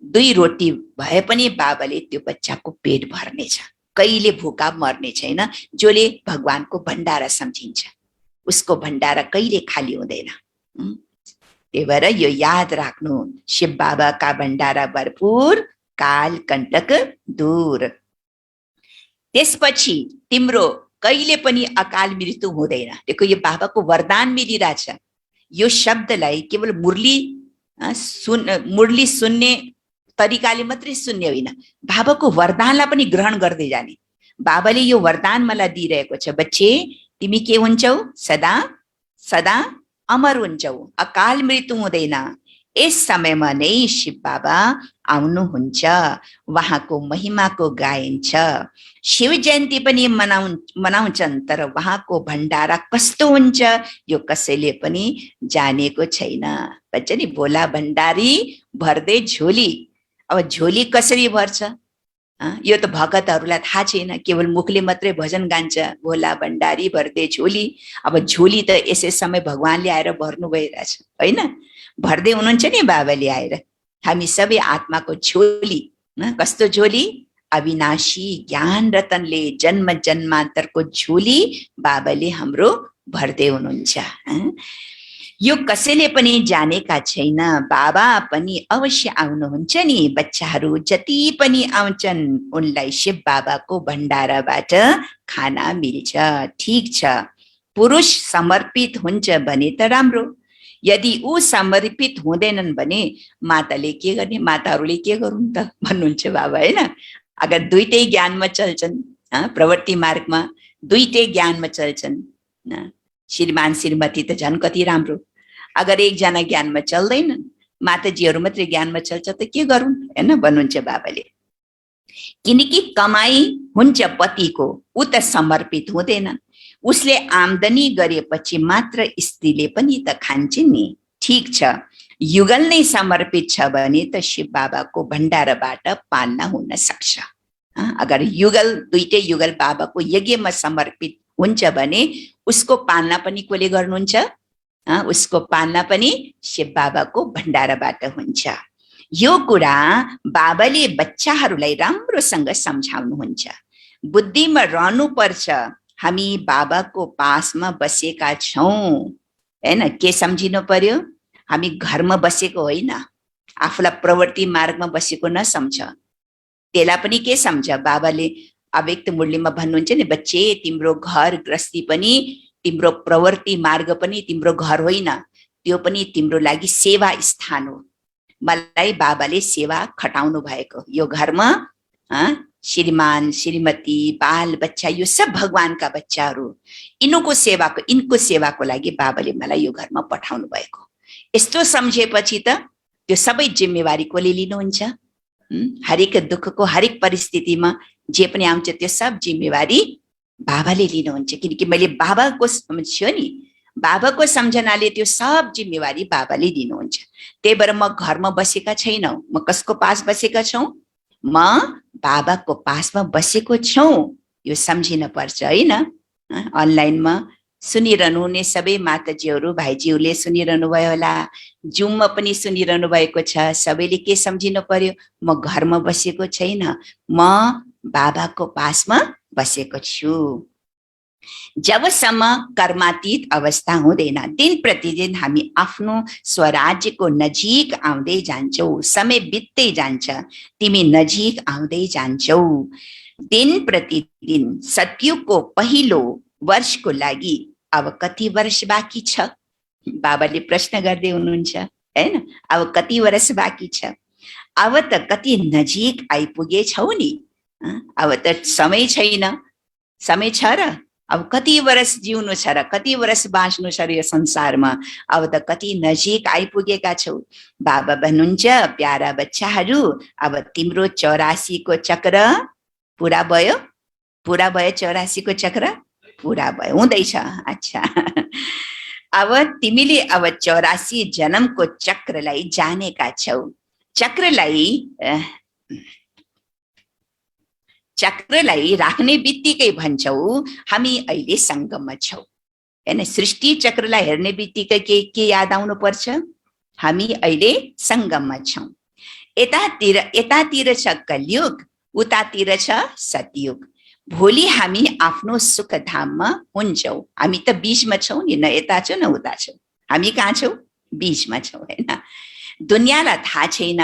2 रोटी भए पनि बाबाले त्यो बच्चाको पेट भर्नेछ, कहिले भुका मर्ने छैन। जसले भगवानको भण्डारा सम्झिन्छ उसको भण्डारा कहिले खाली हुँदैन। त्यही भएर यो याद राख्नु, शिव बाबाका भण्डारा भरपूर कालकण्टक दूर। त्यसपछि तिम्रो कहिले पनि अकाल मृत्यु हुँदैन। देखो यो बाबाको वरदान मिलिरहेछ। यो शब्दलाई केवल मुरली सुन्ने तरिकाले मात्रै सुन्ने होइन, बाबाको वरदानलाई पनि ग्रहण गर्दै जाने। बाबाले यो वरदान मलाई दिइरहेको छ, बच्चे तिमी के हुन्छौ? सदा सदा अमर हुन्छौ, अकाल मृत्यु हुँदैन। यस समयमा नै शिव बाबा आउनुहुन्छ, उहाँको महिमाको गाइन्छ। शिव जयन्ती पनि मनाउँछन्, तर उहाँको भण्डारा कस्तो हुन्छ यो कसैले पनि जानेको छैन। भन्छ नि भोला भण्डारी भर्दै झोली। अब झोली कसरी भर्छ यो त भगतहरूलाई थाहा छैन, केवल मुखले मात्रै भजन गान्छ, भोला भण्डारी भर्दै झोली। अब झोली त यसै समय भगवानले आएर भर्नु भइरहेछ होइन, भर्दै हुनुहुन्छ नि बाबाले आएर। हामी सबै आत्माको झोली, कस्तो झोली? अविनाशी ज्ञान रतनले जन्म जन्मान्तरको झोली बाबाले हाम्रो भर्दै हुनुहुन्छ। यो कसैले पनि जानेका छैन। बाबा पनि अवश्य आउनुहुन्छ नि। बच्चाहरू जति पनि आउँछन् उनलाई शिव बाबाको भण्डाराबाट खाना मिल्छ। ठिक छ, पुरुष समर्पित हुन्छ भने त राम्रो। यदि ऊ समर्पित हुँदैनन् भने माताले के गर्ने? माताहरूले के गरून् त भन्नुहुन्छ बाबा होइन। अगर दुईटै ज्ञानमा चल्छन्, प्रवृत्ति मार्गमा दुईटै ज्ञानमा चल्छन्, श्रीमान श्रीमती त झन् कति राम्रो। अगर एकजना ज्ञानमा चल्दैनन्, माताजीहरू मात्रै ज्ञानमा चल्छ त के गरून् होइन भन्नुहुन्छ बाबाले। किनकि कमाई हुन्छ पतिको, ऊ त समर्पित हुँदैन। उसले आम्दानी गरेपछि मात्र स्त्रीले पनि त खान्छन् नि। ठिक छ, युगल नै समर्पित छ भने त शिव बाबाको भण्डाराबाट पाल्न हुन सक्छ। अगर युगल दुईटै युगल बाबाको यज्ञमा समर्पित हुन्छ भने उसको पालना पनि कसले गर्नुहुन्छ? उसको पालना पनि शिव बाबाको भण्डाराबाट हुन्छ। यो कुरा बाबाले बच्चाहरूलाई राम्रोसँग सम्झाउनुहुन्छ। बुद्धिमा रहनुपर्छ, हामी बाबाको पासमा बसेका छौँ हैन। के सम्झिनु पर्यो? हामी घरमा बसेको होइन, आफूलाई प्रवृत्ति मार्गमा बसेको नसम्झ। त्यसलाई पनि के सम्झ? बाबाले अव्यक्त मुरलीमा भन्नुहुन्छ नि, बच्चे तिम्रो घर गृहस्थी पनि, तिम्रो प्रवृत्ति मार्ग पनि तिम्रो घर होइन, त्यो पनि तिम्रो लागि सेवा स्थान हो। मलाई बाबाले सेवा खटाउनु भएको यो घरमा श्रीमान श्रीमती बाल बच्चा यो सब भगवानका बच्चाहरू, इनको सेवाको लागि बाबाले मलाई यो घरमा पठाउनु भएको। यस्तो सम्झेपछि त त्यो सबै जिम्मेवारी कसले लिनुहुन्छ? हरेक दुःखको हरेक परिस्थितिमा जे पनि आउँछ त्यो सब जिम्मेवारी बाबाले लिनुहुन्छ। किनकि मैले बाबाको सम्झ्यो नि, बाबाको सम्झनाले त्यो सब जिम्मेवारी बाबाले लिनुहुन्छ। त्यही भएर म घरमा बसेका छैनौँ, म कसको पास बसेका छौँ? म बाबाको पासमा बसेको छौँ। यो सम्झिन पर्छ होइन। अनलाइनमा सुनिरहनु हुने सबै माताजीहरू भाइजीहरूले सुनिरहनु भयो होला, जुममा पनि सुनिरहनु भएको छ। सबैले के सम्झिनु पर्यो? म घरमा बसेको छैन, म बाबाको पासमा बसेको छु। जबसम्म कर्मातीत अवस्था हुँदैन, दिन प्रतिदिन हामी आफ्नो स्वराज्यको नजिक आउँदै जान्छौ। समय बित्दै जान्छ, तिमी नजिक आउँदै जान्छौ। दिन प्रतिदिन सत्युगको पहिलो वर्षको लागि अब कति वर्ष बाँकी छ? बाबाले प्रश्न गर्दै हुनुहुन्छ हैन। अब कति वर्ष बाँकी छ? अब त कति नजिक आइपुगेछौ नि। अब त समय छैन, समय छ र? अब कति वर्ष जिउनु छ र कति वर्ष बाँच्नु छ र यो संसारमा, अब त कति नजिक आइपुगेका छौ। बाबा भन्नुहुन्छ प्यारा बच्चाहरू, अब तिम्रो 84 को चक्र पुरा भयो। पुरा भयो 84 को चक्र पुरा भयो, हुँदैछ। अच्छा, अब तिमीले अब 84 जन्मको चक्रलाई जानेका छौ। चक्रलाई राख्ने बित्तिकै भन्छौ हामी अहिले सङ्गममा छौ, हैन। सृष्टि चक्रलाई हेर्ने बित्तिकै के याद आउनु पर्छ? हामी अहिले सङ्गममा छौँ। यतातिर छ कलियुग, उतातिर छ सतयुग। भोलि हामी आफ्नो सुखधाममा हुन्छौँ। हामी त बीचमा छौँ नि, न यता छौँ न उता छौँ, हामी कहाँ छौँ? बीचमा छौँ, हैन। दुनियाँलाई थाहा छैन,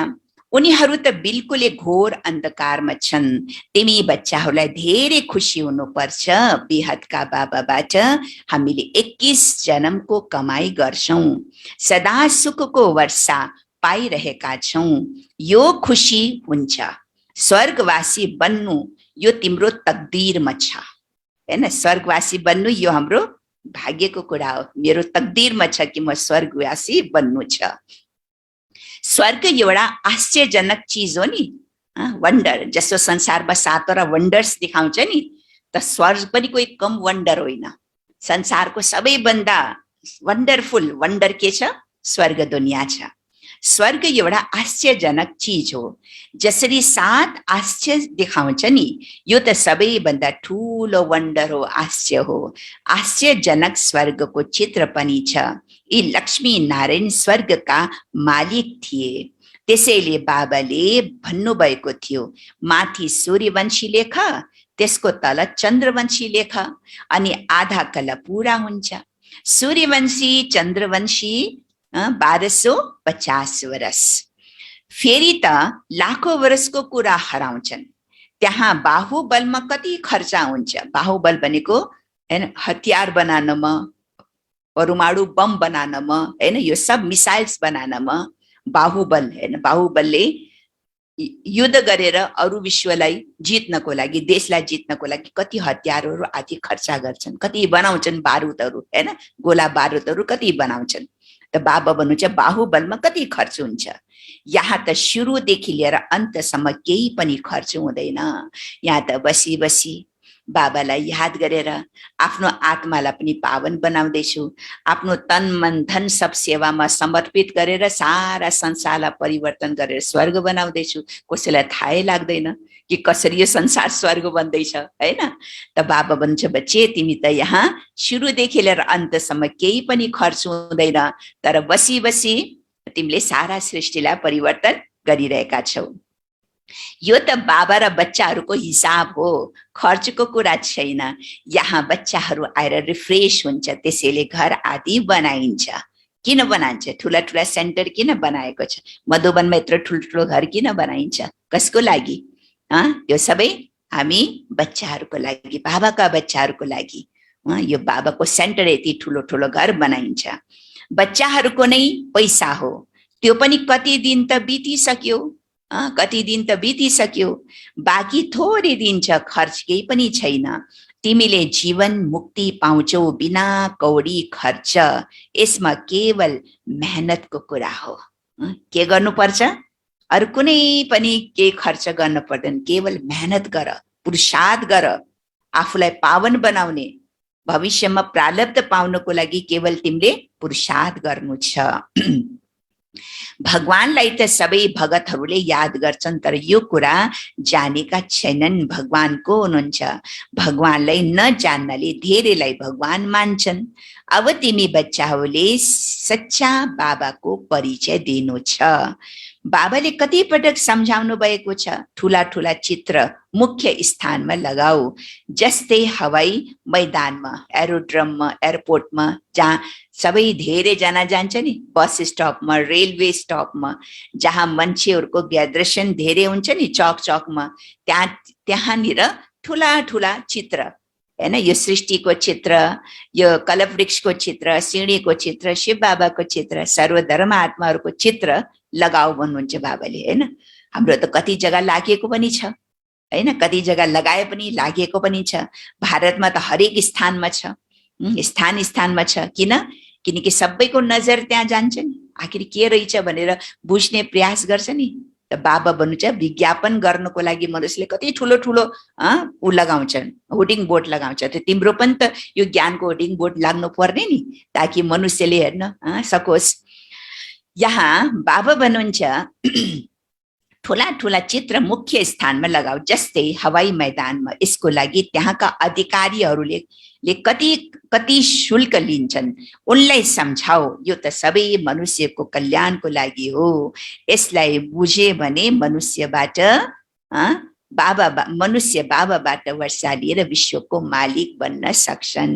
उनीहरू त बिल्कुलै घोर अन्धकारमा छन्। तिमी बच्चाहरूलाई धेरै खुसी हुनुपर्छ। बेहदका बाबाबाट हामीले 21 जन्मको कमाई गर्छौँ, सदा सुखको वर्षा पाइरहेका छौँ। यो खुसी हुन्छ। स्वर्गवासी बन्नु यो तिम्रो तकदीरमा छ, हैन। स्वर्गवासी बन्नु यो हाम्रो भाग्यको कुरा हो। मेरो तकदीरमा छ कि म स्वर्गवासी बन्नु छ। स्वर्ग एउटा आश्चर्यजनक चिज हो नि, वन्डर। जस्तो संसारमा 7वटा वन्डर्स देखाउँछ नि, त स्वर्ग पनि कोही कम वन्डर होइन। संसारको सबैभन्दा वन्डरफुल वन्डर के छ? स्वर्ग दुनियाँ छ। स्वर्ग एउटा आश्चर्यजनक चिज हो। जसरी 7 आश्चर्य देखाउँछ नि, यो त सबैभन्दा ठुलो वन्डर हो, आश्चर्य हो। आश्चर्यजनक स्वर्गको चित्र पनि छ। यी लक्ष्मी नारायण स्वर्गका मालिक थिए। त्यसैले बाबाले भन्नुभएको थियो माथि सूर्यवंशी लेख, त्यसको तल चन्द्रवंशी लेख, अनि आधा कला पूरा हुन्छ। सूर्यवंशी चन्द्रवंशी 1250 वर्ष। फेरि त लाखौं वर्षको कुरा हराउँछन्। त्यहाँ बाहुबलमा कति खर्च हुन्छ? बाहुबल भनेको हैन हतियार बनाउनमा, परमाणु बम बनाउनमा, हैन, यो सब मिसाइल्स बनाउनमा बाहुबल, हैन, बाहुबलले युद्ध गरेर अरू विश्वलाई जित्नको लागि, देशलाई जित्नको लागि कति हतियारहरू आदि खर्च गर्छन्, कति बनाउँछन् बारुदहरू, हैन, गोला बारुदहरू कति बनाउँछन्। त बाबा भन्नुहुन्छ बाहुबलमा कति खर्च हुन्छ। यहाँ त सुरुदेखि लिएर अन्तसम्म केही पनि खर्च हुँदैन। यहाँ त बसी बसी बाबालाई याद गरेर आफ्नो आत्मालाई पनि पावन बनाउँदैछु। आफ्नो तन मन धन सब सेवामा समर्पित गरेर सारा संसारलाई परिवर्तन गरेर स्वर्ग बनाउँदैछु। कसैलाई थाहै लाग्दैन कि कसरी यो संसार स्वर्ग बन्दैछ, हैन। त बाबा भन्छ बच्चे तिमी त यहाँ सुरुदेखि लिएर अन्तसम्म केही पनि खर्च हुँदैन, तर बसी बसी तिमीले सारा सृष्टिलाई परिवर्तन गरिरहेका छौ। यो त बाबा र बच्चाहरूको हिसाब हो, खर्चको कुरा छैन। यहाँ बच्चाहरू आएर रिफ्रेश हुन्छ, त्यसैले घर आदि बनाइन्छ। किन बनाइन्छ? ठुला ठुला सेन्टर किन बनाएको छ? मधुबनमा यत्रो ठुल्ठुलो घर किन बनाइन्छ? कसको लागि? यो सबै हामी बच्चाहरूको लागि, बाबाका बच्चाहरूको लागि। यो बाबाको सेन्टर यति ठुलो ठुलो घर बनाइन्छ। बच्चाहरूको नै पैसा हो, त्यो पनि कति दिन त बितिसक्यो, कति दिन त बितिसक्यो, बाँकी थोरै दिन छ, खर्च केही पनि छैन। तिमीले जीवन मुक्ति पाउँछौ बिना कौडी खर्च। यसमा केवल मेहनतको कुरा हो। के गर्नुपर्छ? अरू कुनै पनि केही खर्च गर्न पर्दैन, केवल मेहनत गर, पुरुषार्थ गर, आफूलाई पावन बनाउने, भविष्यमा प्रारब्ध पाउनको लागि केवल तिमीले पुरुषार्थ गर्नु छ। भगवानलाई त सबै भगतहरूले याद गर्छन्, तर यो कुरा जानेका छैनन् भगवान को हुनुहुन्छ। भगवानलाई नजान्नाले धेरैलाई भगवान मान्छन्। अब तिमी बच्चाहरूले सच्चा बाबाको परिचय दिनु छ। बाबाले कति पटक सम्झाउनु भएको छ, ठुला ठुला चित्र मुख्य स्थानमा लगाऊ। जस्तै हवाई मैदानमा, एरोड्रममा, एयरपोर्टमा, जहाँ सबै धेरैजना जान्छ नि, बस स्टपमा, रेलवे स्टपमा, जहाँ मान्छेहरूको ग्यादरेसन धेरै हुन्छ नि, चौक चौकमा, त्यहाँनिर ठुला ठुला चित्र, हैन, यो सृष्टिको चित्र, यो कल्पवृक्षको चित्र, सिँढीको चित्र, शिव बाबाको चित्र, सर्वधर्म आत्माहरूको चित्र लगाऊ भन्नुहुन्छ बाबाले, हैन। हाम्रो त कति जग्गा लागेको पनि छ, हैन, कति जग्गा लगाए पनि लागेको पनि छ। भारतमा त हरेक स्थानमा छ, स्थान स्थानमा छ। किनकि सबैको नजर त्यहाँ जान्छ नि, आखिर के रहेछ भनेर बुझ्ने प्रयास गर्छ नि। त बाबा बन्नु चाहिँ विज्ञापन गर्नको लागि मनुष्यले कति ठुलो ठुलो ऊ लगाउँछन्, होर्डिङ बोर्ड लगाउँछ। त तिम्रो पनि त यो ज्ञानको होर्डिङ बोर्ड लाग्नु पर्ने नि, ताकि मनुष्यले हेर्न सकोस्। यहाँ बाबा भन्नुहुन्छ ठुला ठुला चित्र मुख्य स्थानमा लगाऊ, जस्तै हवाई मैदानमा। यसको लागि त्यहाँका अधिकारीहरूले कति शुल्क लिन्छन्, उनलाई सम्झाऊ, यो त सबै मनुष्यको कल्याणको लागि हो। यसलाई बुझे भने मनुष्यबाट वर्षा लिएर विश्वको मालिक बन्न सक्छन्।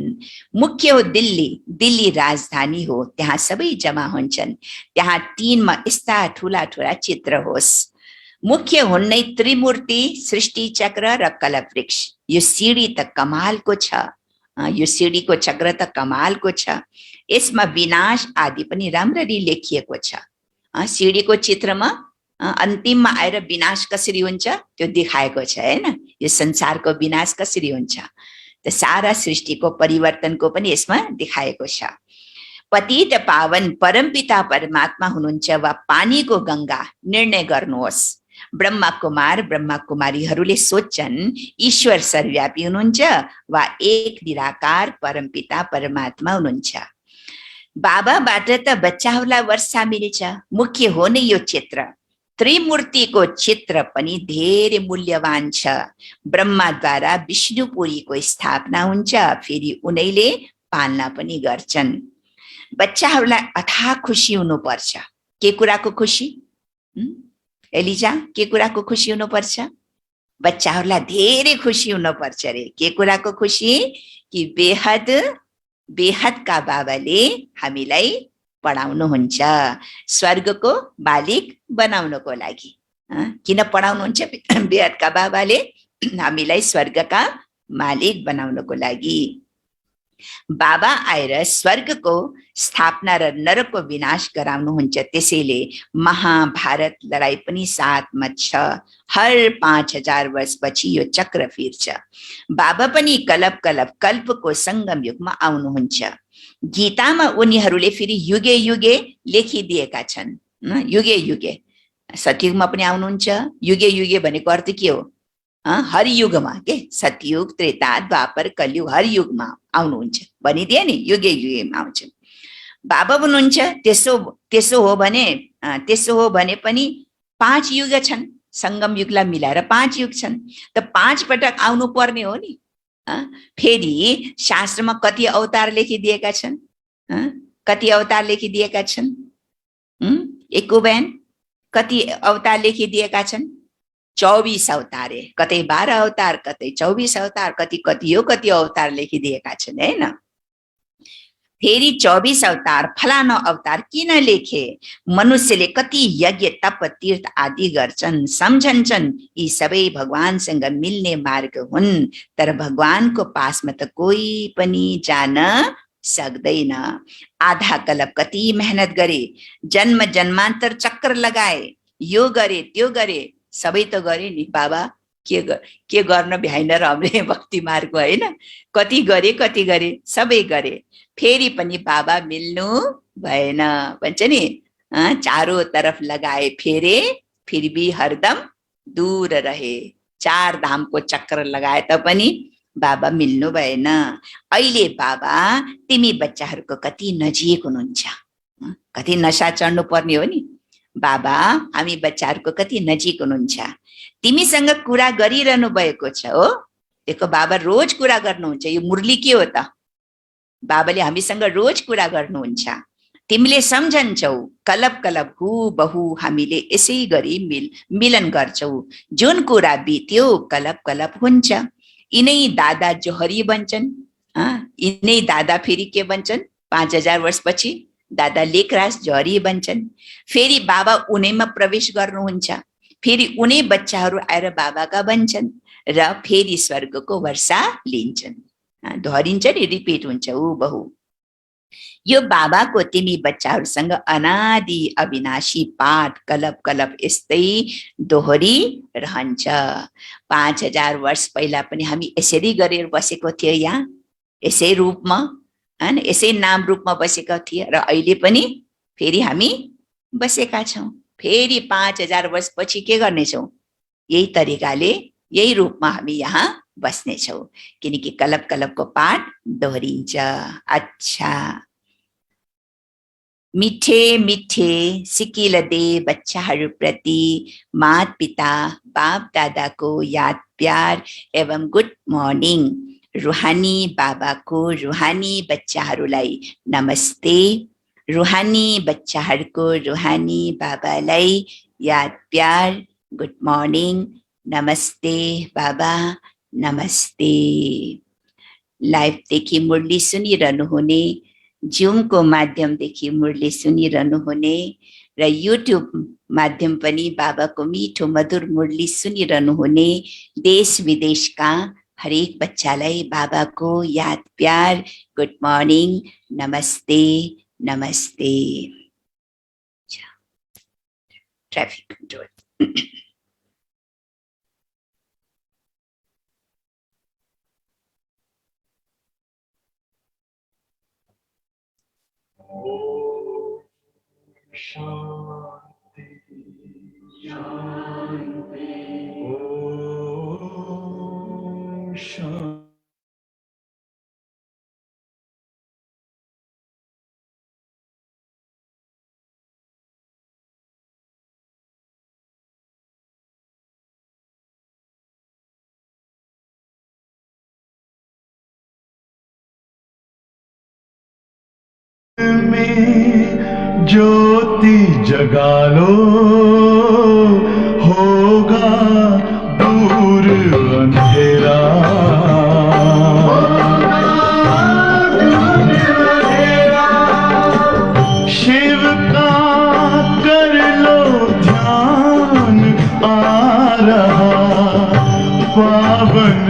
मुख्य हो दिल्ली राजधानी हो, त्यहाँ सबै जम्मा हुन्छन्। त्यहाँ टिनमा यस्ता ठुला ठुला चित्र होस्। मुख्य हुन्नै त्रिमूर्ति, सृष्टि चक्र र कलप वृक्ष। यो सिडी त कमालको छ, यो सिडीको चक्र त कमालको छ। यसमा विनाश आदि पनि राम्ररी लेखिएको छ। सिडीको चित्रमा अन्तिममा आएर विनाश कसरी हुन्छ त्यो देखाएको छ हैन। यो संसारको विनाश कसरी हुन्छ, त सारा सृष्टिको परिवर्तनको पनि यसमा देखाएको छ। पतित पावन परमपिता परमात्मा हुनुहुन्छ वा पानीको गंगा, निर्णय गर्नुहोस्। ब्रह्मा कुमार ब्रह्मा कुमारीहरूले सोध्छन् ईश्वर सर्वव्यापी हुनुहुन्छ वा एक निराकार परमपिता परमात्मा हुनुहुन्छ। बाबाबाट त बच्चाहरूलाई वर्षा मिलेछ। मुख्य हो नै यो चित्र। त्रिमूर्तिको चित्र पनि धेरै मूल्यवान छ। ब्रह्माद्वारा विष्णुपुरीको स्थापना हुन्छ, फेरि उनैले पालना पनि गर्छन्। बच्चाहरूलाई अथाह खुसी हुनुपर्छ। के कुराको खुसी एलिजा, के कुराको खुसी हुनुपर्छ? बच्चाहरूलाई धेरै खुसी हुनुपर्छ रे। के कुराको खुसी? कि बेहदका बाबाले हामीलाई पढाउनुहुन्छ, स्वर्गको मालिक बनाउनको लागि। किन पढाउनुहुन्छ बेहदका बाबाले? हामीलाई स्वर्गका मालिक बनाउनको लागि। बाबा आएर स्वर्गको स्थापना र नरकको विनाश गराउनुहुन्छ। त्यसैले महाभारत लडाई पनि साथमा छ। हर 5000 वर्षपछि यो चक्र फिर्छ। बाबा पनि कल्पको संगम युगमा आउनुहुन्छ। गीतामा उनीहरूले फेरि युगे युगे लेखिदिएका छन्। युगे युगे सतयुगमा पनि आउनुहुन्छ। युगे युगे भनेको अर्थ के हो? हर युगमा के सतयुग, त्रेता, द्वापर, कलयुग हर युगमा आउनुहुन्छ भनिदिए नि, युगे युगेमा आउँछ बाबा हुनुहुन्छ। त्यसो हो भने पनि 5 युग छन्। संगम युगलाई मिलाएर 5 युग छन्। त 5 पटक आउनु पर्ने हो नि। फेरि शास्त्रमा कति अवतार लेखिदिएका छन्? कति अवतार लेखिदिएका छन्? एकुबेन कति अवतार लेखिदिएका छन्? 24 अवतार। कतै 12 अवतार, कतै 24 अवतार, कति अवतार लेखिदिएका छन् हैन। फेरि 24 अवतार, फलाना अवतार किन लेखे? मनुष्यले कति यज्ञ तप तीर्थ आदि गर्छन्, सम्झन्छन् यी सबै भगवानसँग मिल्ने मार्ग हुन्। तर भगवानको पासमा त कोही पनि जान सक्दैन। आधा कल्प कति मेहनत गरे, जन्म जन्मान्तर चक्कर लगाए, यो गरे त्यो गरे, सबै त गरे नि बाबा। के गर्न भ्याइन र हामीले भक्ति मार्ग हैन। कति गरे सबै गरे, फेरि पनि बाबा मिल्नु भएन भन्छ नि। चारों तरफ लगाए फेरे, फिर भी हरदम दूर रहे। 4 धामको चक्कर लगाए तापनि बाबा मिल्नु भएन। अहिले बाबा तिमी बच्चाहरूको कति नजिक हुनुहुन्छ। कति नशा चढ्नु पर्ने हो नि। बाबा हामी बच्चाहरूको कति नजिक हुनुहुन्छ। तिमीसँग कुरा गरिरहनु भएको छ हो। देखो बाबा रोज कुरा गर्नुहुन्छ। यो मुरली के हो त? बाबाले हामीसँग रोज कुरा गर्नुहुन्छ। तिमीले सम्झन्छौ कलप हुबहु हामीले यसै गरी मिलन गर्छौ। जुन कुरा बित्यो कलप हुन्छ। यिनै दादा जोहरी बन्छन्। यिनै दादा फेरि के बन्छन्? 5000 वर्षपछि दादा लेखराज जोहरी बन्छन्। फेरि बाबा उनैमा प्रवेश गर्नुहुन्छ। फेरि उनै बच्चाहरू आएर बाबाका बन्छन् र फेरि स्वर्गको वर्षा लिन्छन्। दोहोरिन्छ नि, रिपिट हुन्छ हुबहु। यो बाबाको तिमी बच्चाहरूसँग अनादि अविनाशी पाठ कलप कलप यस्तै दोहोरी रहन्छ। 5000 वर्ष पहिला पनि हामी यसरी गरेर बसेको थियो यहाँ, यसै रूपमा हैन, यसै नाम रूपमा बसेका थिए र अहिले पनि फेरि हामी बसेका छौँ। फेरि 5000 वर्षपछि के गर्नेछौँ? यही तरिकाले यही रूपमा हामी यहाँ बस्नेछौँ, किनकि कलप कलपको पाठ दोहोरिन्छ। अच्छा, मिठे मिठे सिकिलदे बच्चाहरूप्रति मात पिता बाप दादाको याद प्यार एवं गुड मर्निङ। रुहानी बाबाको रुहानी बच्चाहरूलाई नमस्ते। रुहानी बच्चाहरूको रुहानी बाबालाई याद प्यार गुड मर्निङ। नमस्ते बाबा, नमस्ते। लाइभदेखि मुरली सुनिरहनुहुने, जुमको माध्यमदेखि मुरली सुनिरहनुहुने र युट्युब माध्यम पनि बाबाको मिठो मधुर मुरली सुनिरहनुहुने देश विदेशका हरेक बच्चालाई बाबाको याद प्यार गुड मर्निङ, नमस्ते नमस्ते। Traffic control. शांति शांति ओम शांति। में ज्योति जगा लो, होगा दूर अंधेरा। शिव का कर लो ध्यान, आ रहा पावन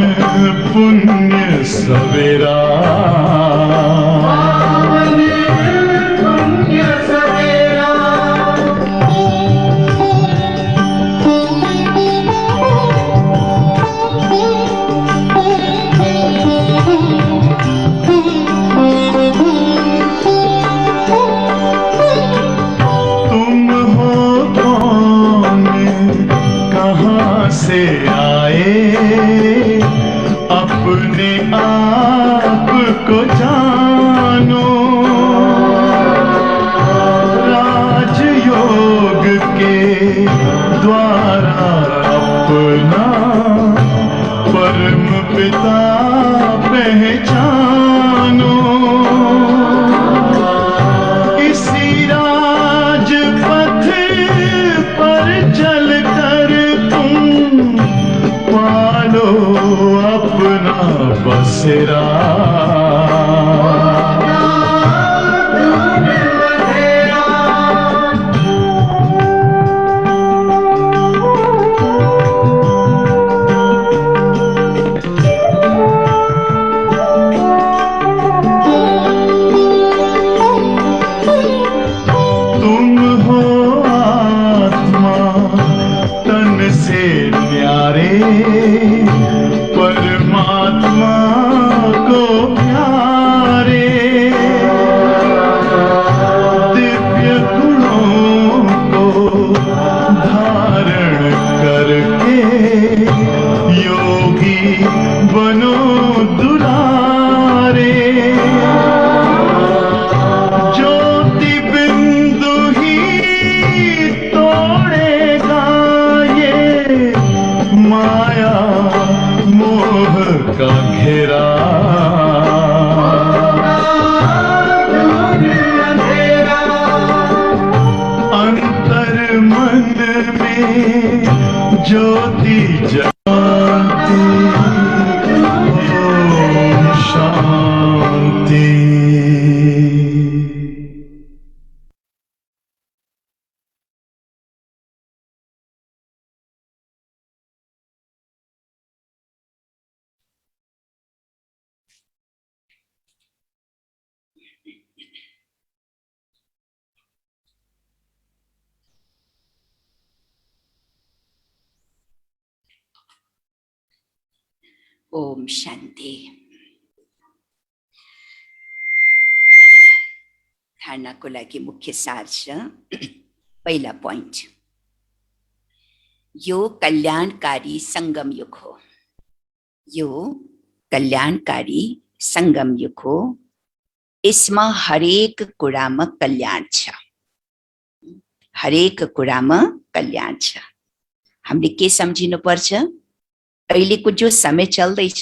पुण्य सवेरा। से आए अपने आप को जानो, राजयोग के द्वारा अपना परम पिता पहचानो। इसी राजपथ पर चलकर तुम पालो अपना बसेरा। तुम हो आत्मा तन से न्यारे, परमात्मा को प्यारे। दिव्य गुणों को धारण करके योगी बनो दुलारे। ज्योति बिंदु ही तोड़ेगा ये माया मोह का घेरा। अंतर मन में ज्योति जगाती, ओम शांति। ओम शान्ति। धारणाको लागि मुख्य सार छ। पहिला पोइन्ट, यो कल्याणकारी संगम युग हो। यो कल्याणकारी संगम युग हो। यसमा हरेक कुरामा कल्याण छ। हरेक कुरामा कल्याण छ। हामीले के सम्झिनु पर्छ? अहिलेको जो समय चल्दैछ,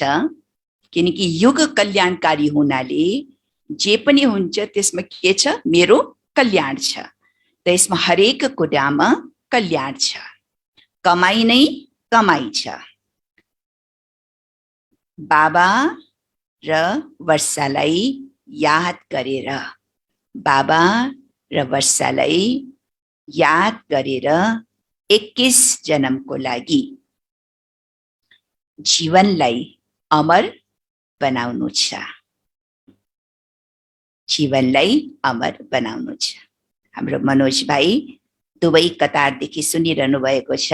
किनकि युग कल्याणकारी हुनाले जे पनि हुन्छ त्यसमा के छ? मेरो कल्याण छ। त यसमा हरेक कुरामा कल्याण छ। कमाई नै कमाई छ। बाबा र वर्षालाई याद गरेर, बाबा र वर्षालाई याद गरेर 21 जन्मको लागि जीवनलाई अमर बनाउनु छ। जीवनलाई अमर बनाउनु छ। हाम्रो मनोज भाइ दुवै कतारदेखि सुनिरहनु भएको छ।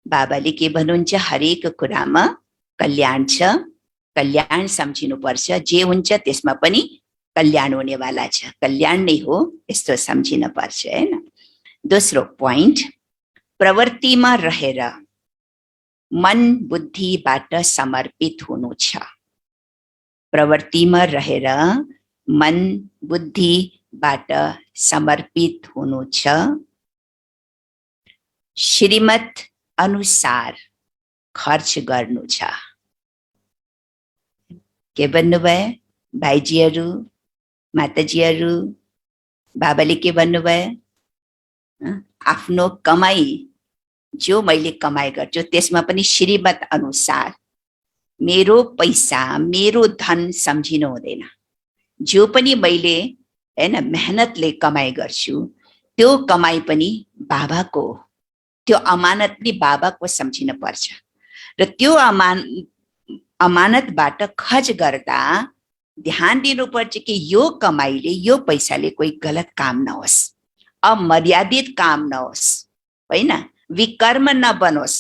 बाबाले के भन्नुहुन्छ? हरेक कुरामा कल्याण छ। कल्याण सम्झिनुपर्छ। जे हुन्छ त्यसमा पनि कल्याण हुनेवाला छ। कल्याण नै हो यस्तो सम्झिन पर्छ, हैन? दोस्रो पोइन्ट, प्रवृत्तिमा रहेर मन बुद्धिबाट समर्पित हुनु छ। प्रवृत्तिमा रहेर मन बुद्धिबाट समर्पित हुनु छ। श्रीमत अनुसार खर्च गर्नु छ। के भन्नुभयो भाइजीहरू, माताजीहरू? बाबाले के भन्नुभयो? आफ्नो कमाई जो मैले कमाई गर्छु त्यसमा पनि श्रीमत अनुसार मेरो पैसा, मेरो धन सम्झिनु हुँदैन। जो पनि मैले हैन मेहनतले कमाई गर्छु त्यो कमाई पनि बाबाको, त्यो अमानत पनि बाबाको सम्झिन पर्छ। र त्यो अमानतबाट खर्च गर्दा ध्यान दिनुपर्छ कि यो कमाईले, यो पैसाले कोही गलत काम नहोस्, अमर्यादित काम नहोस्, होइन? विकर्म नबनोस्।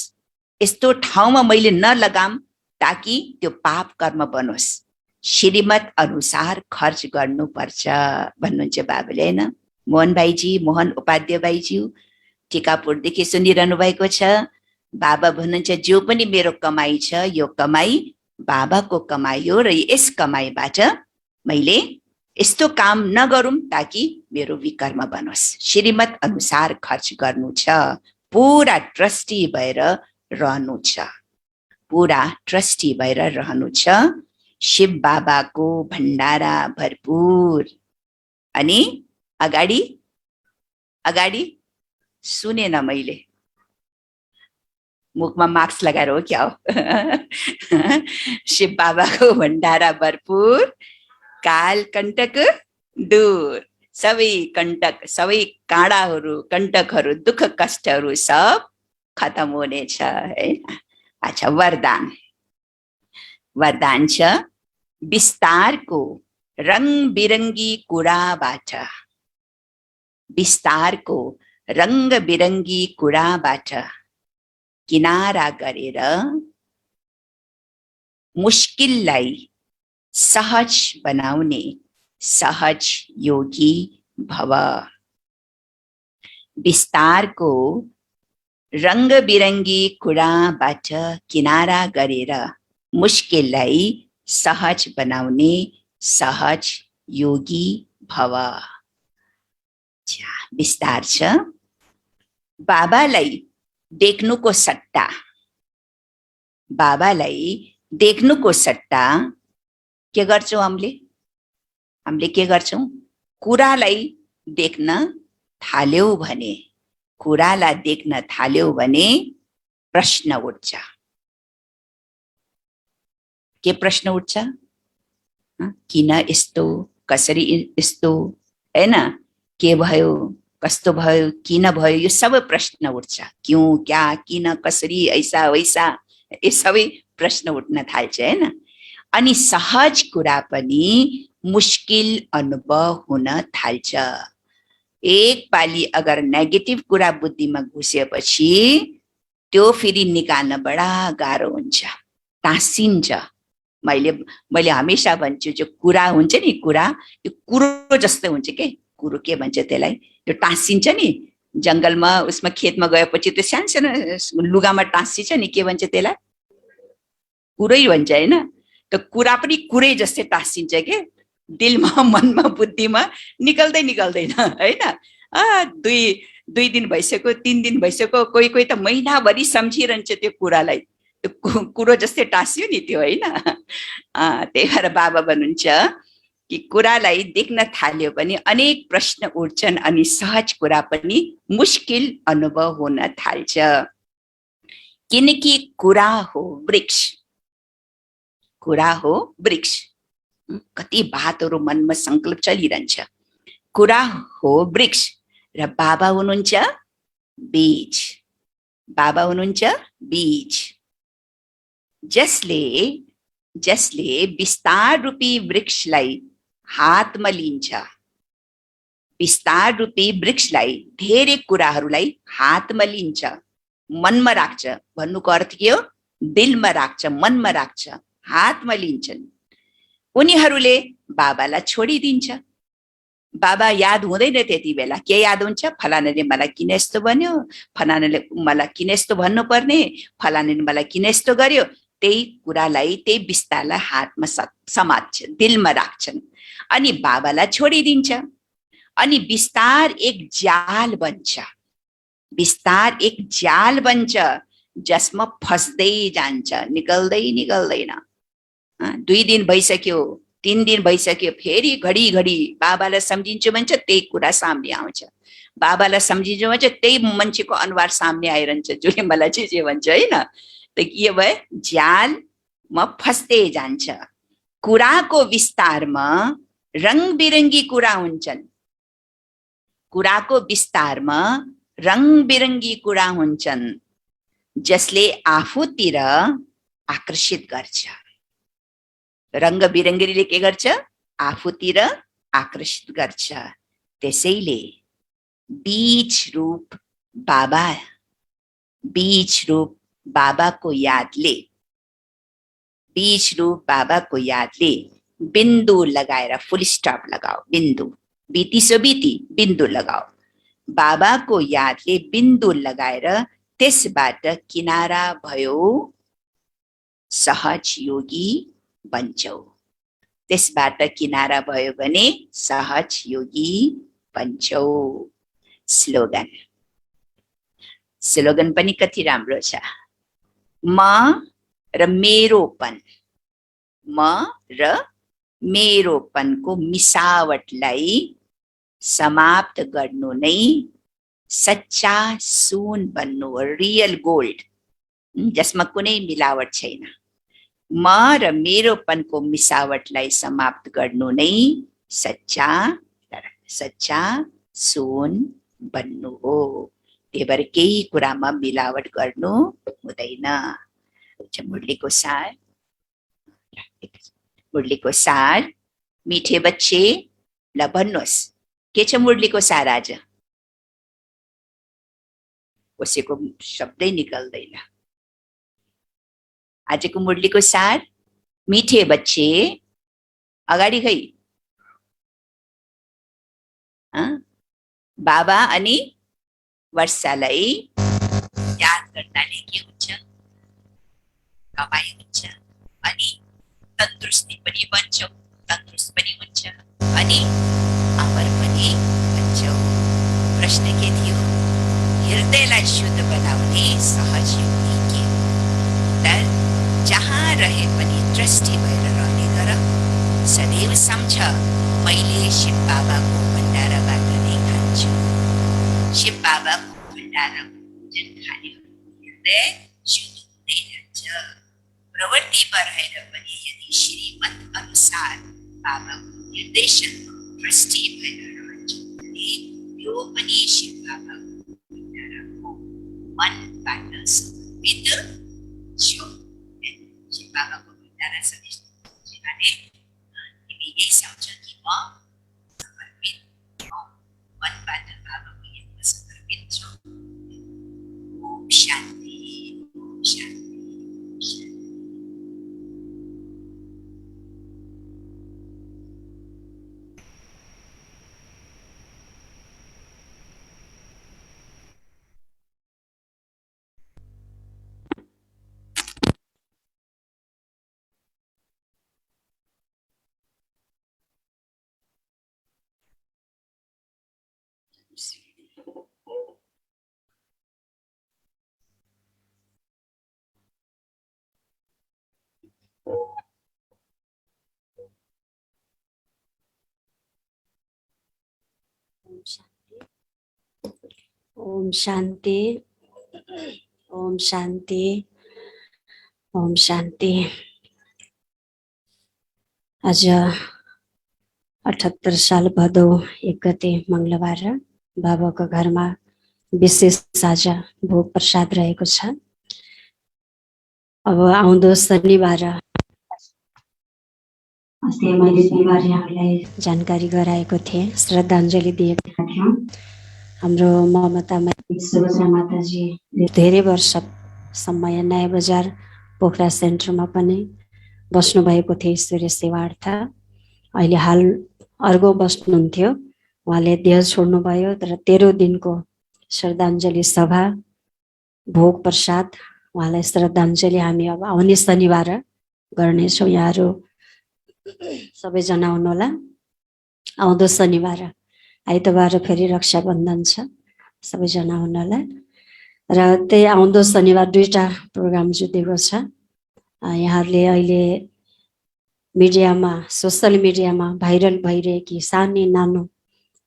यस्तो ठाउँमा मैले नलगाम ताकि त्यो पाप कर्म बनोस्। श्रीमत अनुसार खर्च गर्नुपर्छ भन्नुहुन्छ बाबाले, हैन? मोहन भाइजी, मोहन उपाध्याय भाइज्यू टिकापुरदेखि सुनिरहनु भएको छ। बाबा भन्नुहुन्छ जो पनि मेरो कमाई छ यो कमाई बाबाको कमाई हो र यस कमाईबाट मैले यस्तो काम नगरौँ ताकि मेरो विकर्म बनोस्। श्रीमत अनुसार खर्च गर्नु छ। पुरा ट्रस्टी भएर रहनु छ। पुरा ट्रस्टी भएर रहनु छ। शिव बाबाको भण्डारा भरपूर। अनि अगाडि अगाडि सुनेन मैले, मुखमा मास्क लगाएर हो क्या हो? शिव बाबाको भण्डारा भरपूर, काल कण्टक दूर। सबै कण्टक, सबै काँडाहरू, कण्टकहरू, दुःख कष्टहरू सब खत्म हुनेछ, हैन? अच्छा, वरदान। वरदान छ विस्तारको रंग बिरंगी कुराबाट, विस्तारको रंग बिरंगी कुराबाट किनारा गरेर मुश्किललाई सहज बनाउने सहज योगी भव। विस्तारको रंग बिरंगी कुराबाट किनारा गरेर मुश्किललाई सहज बनाउने सहज योगी भव। विस्तार छ। बाबालाई देख्नुको सट्टा, बाबालाई देख्नुको सट्टा के गर्छौं हामीले? हामीले के गर्छौं? कुरालाई देख्न थाल्यौ भने, कुरालाई देख्न थाल्यौ भने प्रश्न उठ्छ। के प्रश्न उठ्छ? किन यस्तो, कसरी यस्तो, हैन? के भयो, कस्तो भयो, किन भयो, यो सबै प्रश्न उठ्छ। क्यों, क्या, किन, कसरी, ऐसा वैसा, ये सबै प्रश्न उठ्न थाल्छ, हैन? अनि सहज कुरा पनि मुश्किल अनुभव हुन थाल्छ। एक पाली अगर नेगेटिभ कुरा बुद्धिमा घुसेपछि त्यो फेरि निकाल्न बडा गाह्रो हुन्छ। टाँसिन्छ। मैले मैले हमेसा भन्छु जो कुरा हुन्छ नि, कुरा त्यो कुरो जस्तो हुन्छ के, कुरो के भन्छ त्यसलाई, त्यो टाँसिन्छ नि जङ्गलमा, उसमा खेतमा गएपछि त्यो सानो लुगामा टाँसिन्छ नि, के भन्छ त्यसलाई, कुरै भन्छ होइन। त कुरा पनि कुरै जस्तै टाँसिन्छ के, दिलमा मनमा बुद्धिमा निकल्दै निकल्दैन होइन। दुई दुई दिन भइसक्यो, 3 दिन भइसक्यो, कोही कोही त महिनाभरि सम्झिरहन्छ त्यो कुरालाई, त्यो कुरो जस्तै टाँसियो नि त्यो होइन। त्यही भएर बाबा भन्नुहुन्छ कि कुरालाई देख्न थाल्यो भने अनेक प्रश्न उठ्छन् अनि सहज कुरा पनि मुस्किल अनुभव हुन थाल्छ, किनकि कुरा हो वृक्ष, कुरा हो वृक्ष। कति बातहरू मनमा संकल्प चलिरहन्छ। कुरा हो वृक्ष र बाबा हुनुहुन्छ बीज, बाबा हुनुहुन्छ बीज, जसले जसले विस्तार रूपी वृक्षलाई हातमा लिन्छ, विस्तार रूपी वृक्षलाई धेरै कुराहरूलाई हातमा लिन्छ, मनमा राख्छ। भन्नुको अर्थ के हो, दिलमा राख्छ, मनमा राख्छ, हातमा लिन्छन्। उनीहरूले बाबालाई छोडिदिन्छ। बाबा याद हुँदैन त्यति बेला, के याद हुन्छ, फलानाले मलाई किन यस्तो भन्यो, फलानाले मलाई किन यस्तो भन्नुपर्ने, फलानाले मलाई किन यस्तो गर्यो, त्यही कुरालाई, त्यही विस्तारलाई हातमा समात्छन्, दिलमा राख्छन् अनि बाबालाई छोडिदिन्छ। अनि विस्तार एक जाल बन्छ, विस्तार एक जाल बन्छ जसमा फस्दै जान्छ, निकल्दै निकल्दैन। 2 दिन भइसक्यो, 3 दिन भइसक्यो, फेरि घडी घडी बाबालाई सम्झिन्छु भन्छ, त्यही कुरा सामने आउँछ, बाबालाई सम्झिन्छु भन्छ, त्यही मान्छेको अनुहार सामने आइरहन्छ जसले मलाई चाहिँ भन्छ होइन। त के भयो, जालमा फस्दै जान्छ। कुराको विस्तारमा रङबिरङ्गी कुरा हुन्छन्, कुराको विस्तारमा रङबिरङ्गी कुरा हुन्छन् जसले आफूतिर आकर्षित गर्छ। रङ्गबिरङ्गीले के गर्छ, आफूतिर आकर्षित गर्छ। त्यसैले बीज रूप बाबा, बीज रूप बाबाको यादले, बीज रूप बाबाको यादले बिन्दु लगाएर, फुल स्टप लगाओ, बिन्दु, बीती सो बीती, बिन्दु लगाओ। बाबाको यादले बिन्दु लगाएर त्यसबाट किनारा भयो सहज योगी बन्छौ, त्यसबाट किनारा भयो भने सहज योगी बन्छौ। स्लोगन, स्लोगन पनि कति राम्रो छ, म र मेरोपन, म र मेरोपनको मिसावटलाई समाप्त गर्नु नै सच्चा सुन बन्नु हो, रियल गोल्ड, जसमा कुनै मिलावट छैन। म र मेरोपनको मिसावटलाई समाप्त गर्नु नै सच्चा सच्चा सुन बन्नु हो। त्यही भएर केही कुरामा मिलावट गर्नु हुँदैन। मुरलीको सार, मुरलीको सार, मिठे बच्चे, ल भन्नुहोस् के छ मुरलीको सार? आज कसैको शब्दै निकल्दैन। आजको मुरलीको सार, मिठे बच्चे, अगाडि खै बाबा अनि वर्षालाई याद गर्नाले के हुन्छ, कमाइ हुन्छ अनि तन्दुरुस्ती पनि बन्छौ, तन्दुरुस्त पनि हुन्छ अनि अमर पनि बन्छौ। प्रश्न के थियो, हृदयलाई शुद्ध बनाउने सहज युक्ति के? तर जहाँ रहे पनि दृष्टि भएर रहने गर। सदैव सम्झ, मैले शिव बाबाको भण्डाराबाट नै खान्छु। शिव बाबाको भण्डाराको भोजन खाने हृदय शुद्ध हुँदै जान्छ। प्रवृत्तिमा रहेर पनि यदि श्रीमत अनुसार बाबाको निर्देशनमा दृष्टि भएर रहन्छ भने यो पनि शिव बाबाको भण्डाराको मनबाट समर्पित छु। शिव बाबाको भण्डारा समर्पित भने तिमी यही सम्झ कि म समर्पित हौ, मनबाट बाबाको यज्ञमा समर्पित छु। ओम शान्ति, ओम शान्ति, ओम शान्ति। ओम शान्ति, ओम शान्ति, ओम शान्ति। आज 78 साल भदौ 1 गते मंगलबार बाबाको घरमा विशेष आज भोग प्रसाद रहेको छ। अब आउँदो शनिबार अस्ति मैले बिहिबार यहाँलाई जानकारी गराएको थिएँ, श्रद्धाञ्जली दिएको थियौँ। हाम्रो ममतामा सुभद्रा माताजी धेरै वर्षसम्म यहाँ नयाँ बजार पोखरा सेन्टरमा पनि बस्नुभएको थियो ईश्वरीय सेवार्थ। अहिले हाल अर्को बस्नुहुन्थ्यो, उहाँले देह छोड्नुभयो। तर 13 दिनको श्रद्धाञ्जली सभा भोग प्रसाद उहाँलाई श्रद्धाञ्जली हामी अब आउने शनिबार गर्नेछौँ। यहाँहरू सबैजना आउनुहोला। आउँदो शनिबार, आइतबार फेरि रक्षाबन्धन छ, सबैजना आउनुहोला। र त्यही आउँदो शनिबार 2टा प्रोग्राम जुटेको छ। यहाँहरूले अहिले मिडियामा, सोसल मिडियामा भाइरल भइरहेकी सानी नानो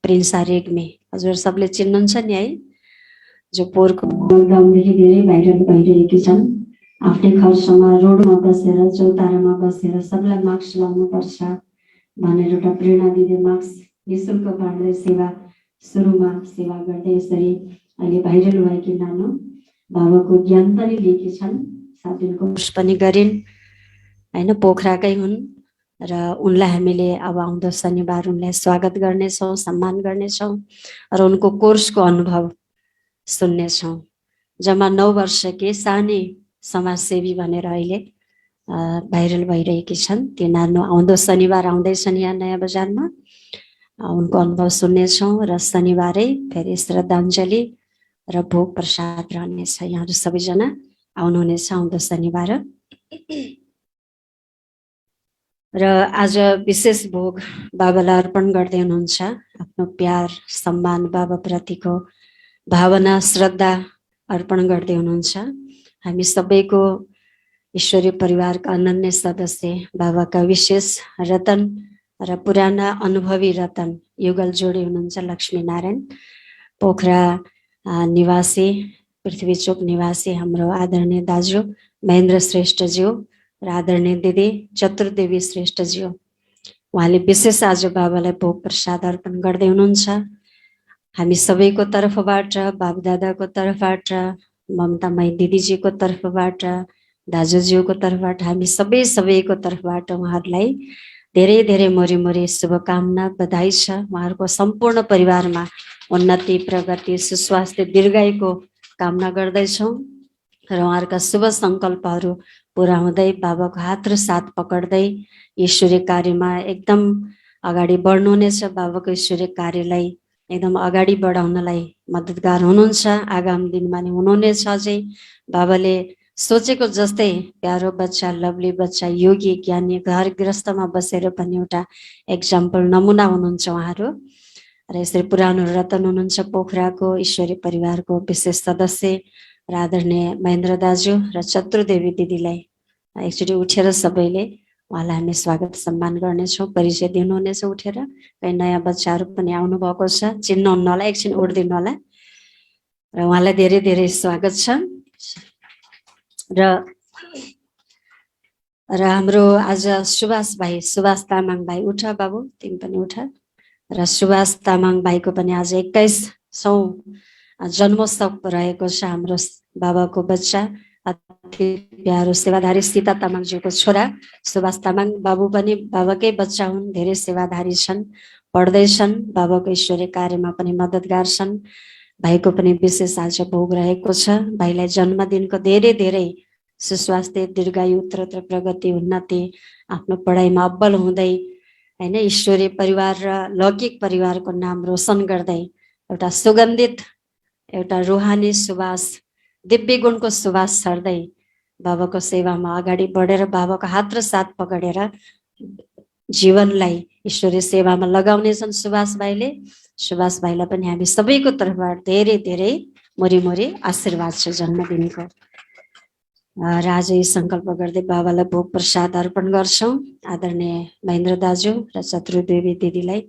प्रिन्सा रेग्मी, हजुर सबले चिन्नुहुन्छ नि है, जो पोहोरको लकडाउनदेखि धेरै भाइरल भइरहेकी छन्। आफ्नै खर्चमा रोडमा बसेर, चौतारामा बसेर सबलाई मास्क लाउनुपर्छ भनेर एउटा प्रेरणा दिँदै मास्क निःशुल्क बाँड्दै सुरुमा सेवा गर्दै यसरी अहिले भाइरल भएकी नानो बाबाको ज्ञान पनि लिएकी छन्। 7 दिनको कोर्स पनि गरिन् होइन, पोखराकै हुन्। र उनलाई हामीले अब आउँदो शनिबार उनलाई स्वागत गर्नेछौँ, सम्मान गर्नेछौँ र उनको कोर्सको अनुभव सुन्नेछौँ। जम्मा 9 वर्षकी सानी समाजसेवी भनेर अहिले भाइरल भइरहेकी छन्। ती नानो आउँदो शनिबार आउँदैछन् यहाँ नयाँ बजारमा, उनको अनुभव सुन्नेछौँ। र शनिबारै फेरि श्रद्धाञ्जली र भोग प्रसाद रहनेछ। यहाँहरू सबैजना आउनुहुनेछ आउँदो शनिबार। र आज विशेष भोग बाबालाई अर्पण गर्दै हुनुहुन्छ। आफ्नो प्यार सम्मान बाबाप्रतिको भावना श्रद्धा अर्पण गर्दै हुनुहुन्छ। हामी सबैको ईश्वरीय परिवारका अनन्य सदस्य, बाबाका विशेष रतन र पुराना अनुभवी रतन युगल जोडी हुनुहुन्छ लक्ष्मीनारायण, पोखरा निवासी, पृथ्वीचोक निवासी हाम्रो आदरणीय दाजु महेन्द्र श्रेष्ठज्यू र आदरणीय दिदी चतुर्देवी श्रेष्ठज्यू। उहाँले विशेष आज बाबालाई भोग प्रसाद अर्पण गर्दै हुनुहुन्छ। हामी सबैको तर्फबाट, बाबुदादाको तर्फबाट, ममतामाई दिदीजीको तर्फबाट, दाजुज्यूको तर्फबाट, हामी सबैको तर्फबाट उहाँहरूलाई धेरै धेरै मोरी शुभकामना, बधाई छ। उहाँहरूको सम्पूर्ण परिवारमा उन्नति, प्रगति, सुस्वास्थ्य, दीर्घायुको कामना गर्दैछौँ र उहाँहरूका शुभ सङ्कल्पहरू पुरा हुँदै बाबाको हात र साथ पक्र्दै ईश्वरीय कार्यमा एकदम अगाडि बढ्नुहुनेछ। बाबाको ईश्वरीय कार्यलाई एकदम अगाडि बढाउनलाई मद्दतगार हुनुहुन्छ। आगामी दिनमा नि हुनुहुनेछ। अझै बाबाले सोचेको जस्तै प्यारो बच्चा, लभली बच्चा, योगी ज्ञानी, घर गृहस्थमा बसेर पनि एउटा एक्जाम्पल नमुना हुनुहुन्छ उहाँहरू। र यसरी पुरानो रतन हुनुहुन्छ पोखराको ईश्वरीय परिवारको विशेष सदस्य र आदरणीय महेन्द्र दाजु र चतुर्देवी दिदीलाई एकचोटि उठेर सबैले उहाँलाई हामी स्वागत सम्मान गर्नेछौँ। परिचय दिनुहुनेछ उठेर। कहीँ नयाँ बच्चाहरू पनि आउनुभएको छ, चिन्नुहुन्न होला, एकछिन उठ्दिनु होला। र उहाँलाई धेरै धेरै स्वागत छ। र हाम्रो आज सुभाष भाइ, सुभाष तामाङ भाइ, उठ बाबु तिमी पनि उठ। र सुभाष तामाङ भाइको पनि आज 21औं जन्मोत्सव रहेको छ। हाम्रो बाबाको बच्चा, अति प्यारो सेवाधारी सीता तामाङज्यूको छोरा सुभाष तामाङ बाबु पनि बाबाकै बच्चा हुन्। धेरै सेवाधारी छन्, पढ्दैछन्, बाबाको ईश्वरीय कार्यमा पनि मद्दतगार छन्। भाइको पनि विशेष आज भोग रहेको छ। भाइलाई जन्मदिनको धेरै धेरै सुस्वास्थ्य, दीर्घायु, उत्तरोत्तर प्रगति, उन्नति, आफ्नो पढाइमा अब्बल हुँदै होइन, ईश्वरीय परिवार र लौकिक परिवारको नाम रोशन गर्दै एउटा सुगन्धित, एउटा रुहानी सुवास, दिव्य गुणको सुवास छर्दै बाबाको सेवामा अगाडि बढेर बाबाको हात र साथ पक्रेर जीवनलाई ईश्वरीय सेवामा लगाउनेछन् सुभाष भाइले। सुभाष भाइलाई पनि हामी सबैको तर्फबाट धेरै धेरै मोरी आशीर्वाद छ जन्मदिनको। र आज यी सङ्कल्प गर्दै बाबालाई भोग प्रसाद अर्पण गर्छौँ। आदरणीय महेन्द्र दाजु र चतुर्देवी दिदीलाई